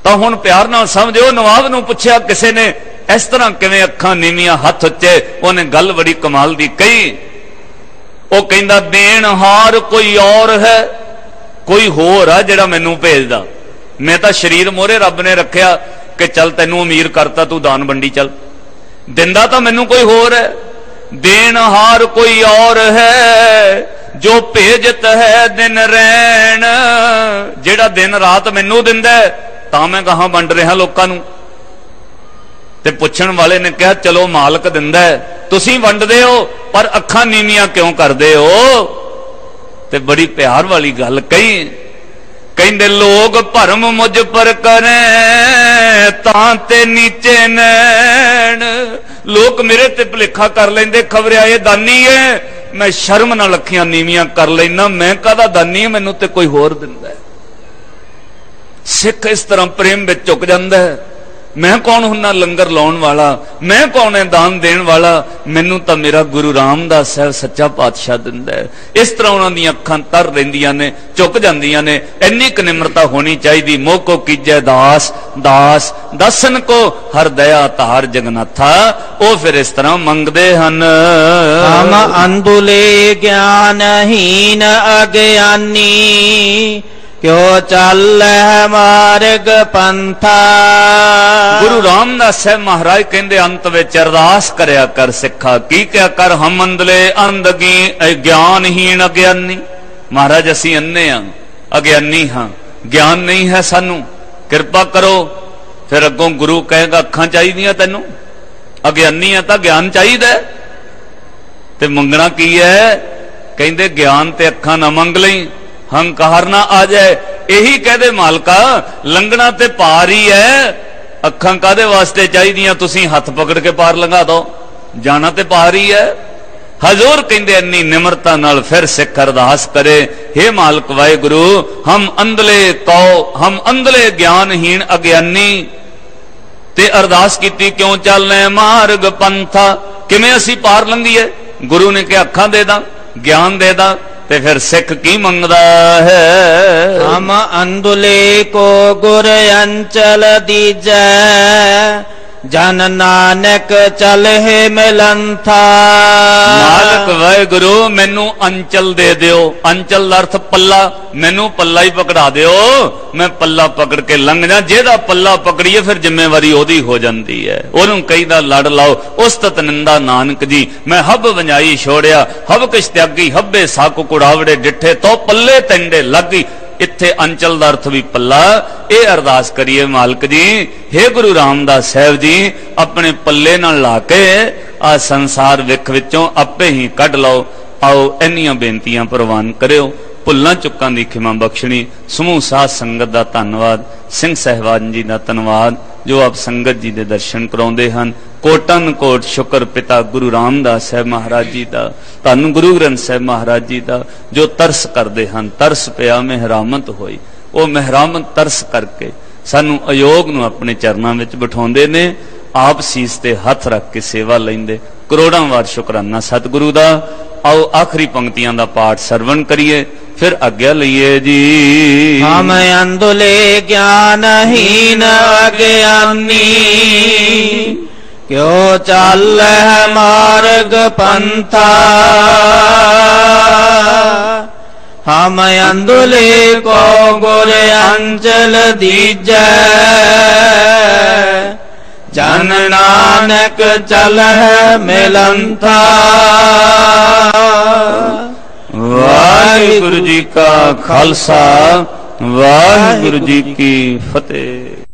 तां हुण प्यार नाल समझो, नवाब नूं पुछया किसी ने, इस तरह किवें अखां नीवियां हथ उच्चे? उहने गल बड़ी कमाल दी कही। वो कहंदा देणहार कोई और है, कोई होर है जिहड़ा मैनूं भेजदा, मैं तो शरीर मोहरे रब ने रखिया कि चल तैनूं अमीर करता, तू दान वंडी चल, दिंदा तो मैनूं कोई होर है। देणहार कोई और है जो भेजत है दिन रैन, जिहड़ा दिन रात मैनूं दिंदा तां मैं कहां वंड रहा लोकां नूं। ते पुछण वाले ने कहा चलो मालक दिंदा है, तुसीं वंडदे हो, पर अखां नीवियां क्यों करदे हो? ते बड़ी प्यार वाली गल कही, कहंदे लोग भरम मुझ पर करें तां ते नीचे नैन। लोग मेरे ते भुलेखा कर लेंदे, खबरे आए दानी है, मैं शर्म नाल अखियां नीवियां कर लेना, मैं काहदा दानी है, मैनूं ते कोई होर दिंदा है। सिख इस तरह प्रेम विच झुक जांदा है, मैं कौन हुन्ना लंगर लाउण वाला, मैं कौन है दान देण वाला, मैनू तो मेरा गुरु रामदास साहब सच्चा पातशाह दिंदा है। इस तरह उन्हां दी अखां तर रहिंदियां ने, झुक जांदियां ने। इन्नी क निमरता होनी चाहिए। मोह को कीजै दास, दास दसन को हर दया तार जगन्नाथा। वो फिर इस तरह मंगदे हन, हम अंधुले ज्ञानहीन अज्ञानी, क्यों चल है मार्ग पंथा। गुरु रामदास साहब महाराज कहते अंत विच अरदास करया कर सिखा, की क्या कर हम अंधले अंधगी ज्ञानहीन अज्ञानी। महाराज असी अन्ने हाँ, अज्ञानी हाँ, ज्ञान नहीं है सानू, कृपा करो। फिर अगों गुरु कहेगा अखां चाहिए तैनू, अज्ञानी है तो ज्ञान चाहिए। ते मंगना की है? कहते ज्ञान ते अखां ना मंग लई, हंकार ना आ जाए। यही कह दे मालका, लंघना ते पार ही है, ਅੱਖਾਂ ਕਾਦੇ ਵਾਸਤੇ ਚਾਹੀਦੀਆਂ? ਤੁਸੀਂ ਹੱਥ ਪਕੜ ਕੇ ਪਾਰ ਲੰਘਾ ਦੋ, ਜਾਣਾ ਤੇ ਪਾਰ ਹੀ ਹੈ। हजूर कहते इन्नी निमरता नाल फिर सिख अरदास करे, हे मालक वाहिगुरु हम अंधले कौ, हम अंधले ज्ञानहीन अज्ञानी ते अरदास कीती क्यों चलने मार्ग पंथा, किवें असी पार लंघीए? गुरु ने कहा अखां दे दा, ज्ञान दे दा, ते फिर सिख की मंगदा है? हम अंधले को गुर अंचल दीजै, जन नानक चल है मिलंथा। मालक वाहिगुरु मैनू अंचल दे दियो, अंचल का अर्थ पल्ला, मैनू पल्ला ही पकड़ा दियो, मैं पल्ला पकड़ के लंघ जा। जेदा पल्ला पकड़िए फिर जिम्मेवारी ओदी हो जाती है, ओनू कहीदा लड़ लाओ। उस्तत निंदा नानक जी मैं हब वंजाई छोड़िया, हब किश त्यागी, हब्बे साकु कुड़ावड़े डिठे, तो पल्ले तेंडे लगी। इत्थे अंचल दा अर्थ भी पल्ला। ये अरदास करिए मालक जी, हे गुरु रामदास साहब जी अपने पल्ले नाल ला के आ संसार विख विचों आपे ही कढ लो। आओ इन्नियां बेनतियां प्रवान करियो। भुल्लां चुक्कां दी खिमा बख्शणी। समूह साध संगत दा धन्नवाद, सिंह साहिबान जी दा धन्नवाद जो आप संगत जी दे दर्शन कराउंदे हन। कोटन कोट शुक्र पिता गुरु रामदास साहब महाराज जी दा, धन गुरु ग्रंथ साहब महाराज जी दा जो तरस करते हैं। तरस पिया मेहरामत होई, वो मेहरामत तरस करके सानू अयोग नू अपने चरणों में बिठाउंदे ने। आप सीस ते हथ रख के सेवा लेंदे। करोड़ां वार शुकराना सतगुरु दा। आओ आखिरी पंक्तियां दा पाठ सरवण करिए, फिर आज्ञा लईए जी। हम अंधले ज्ञानहीन अज्ञानी, क्यों चल है मार्ग पंथा। हम अंधले को गुर अंचल दीजै, जन नानक चल है मिलंथा। वाहिगुरु जी का खालसा, वाहिगुरु जी की फतेह।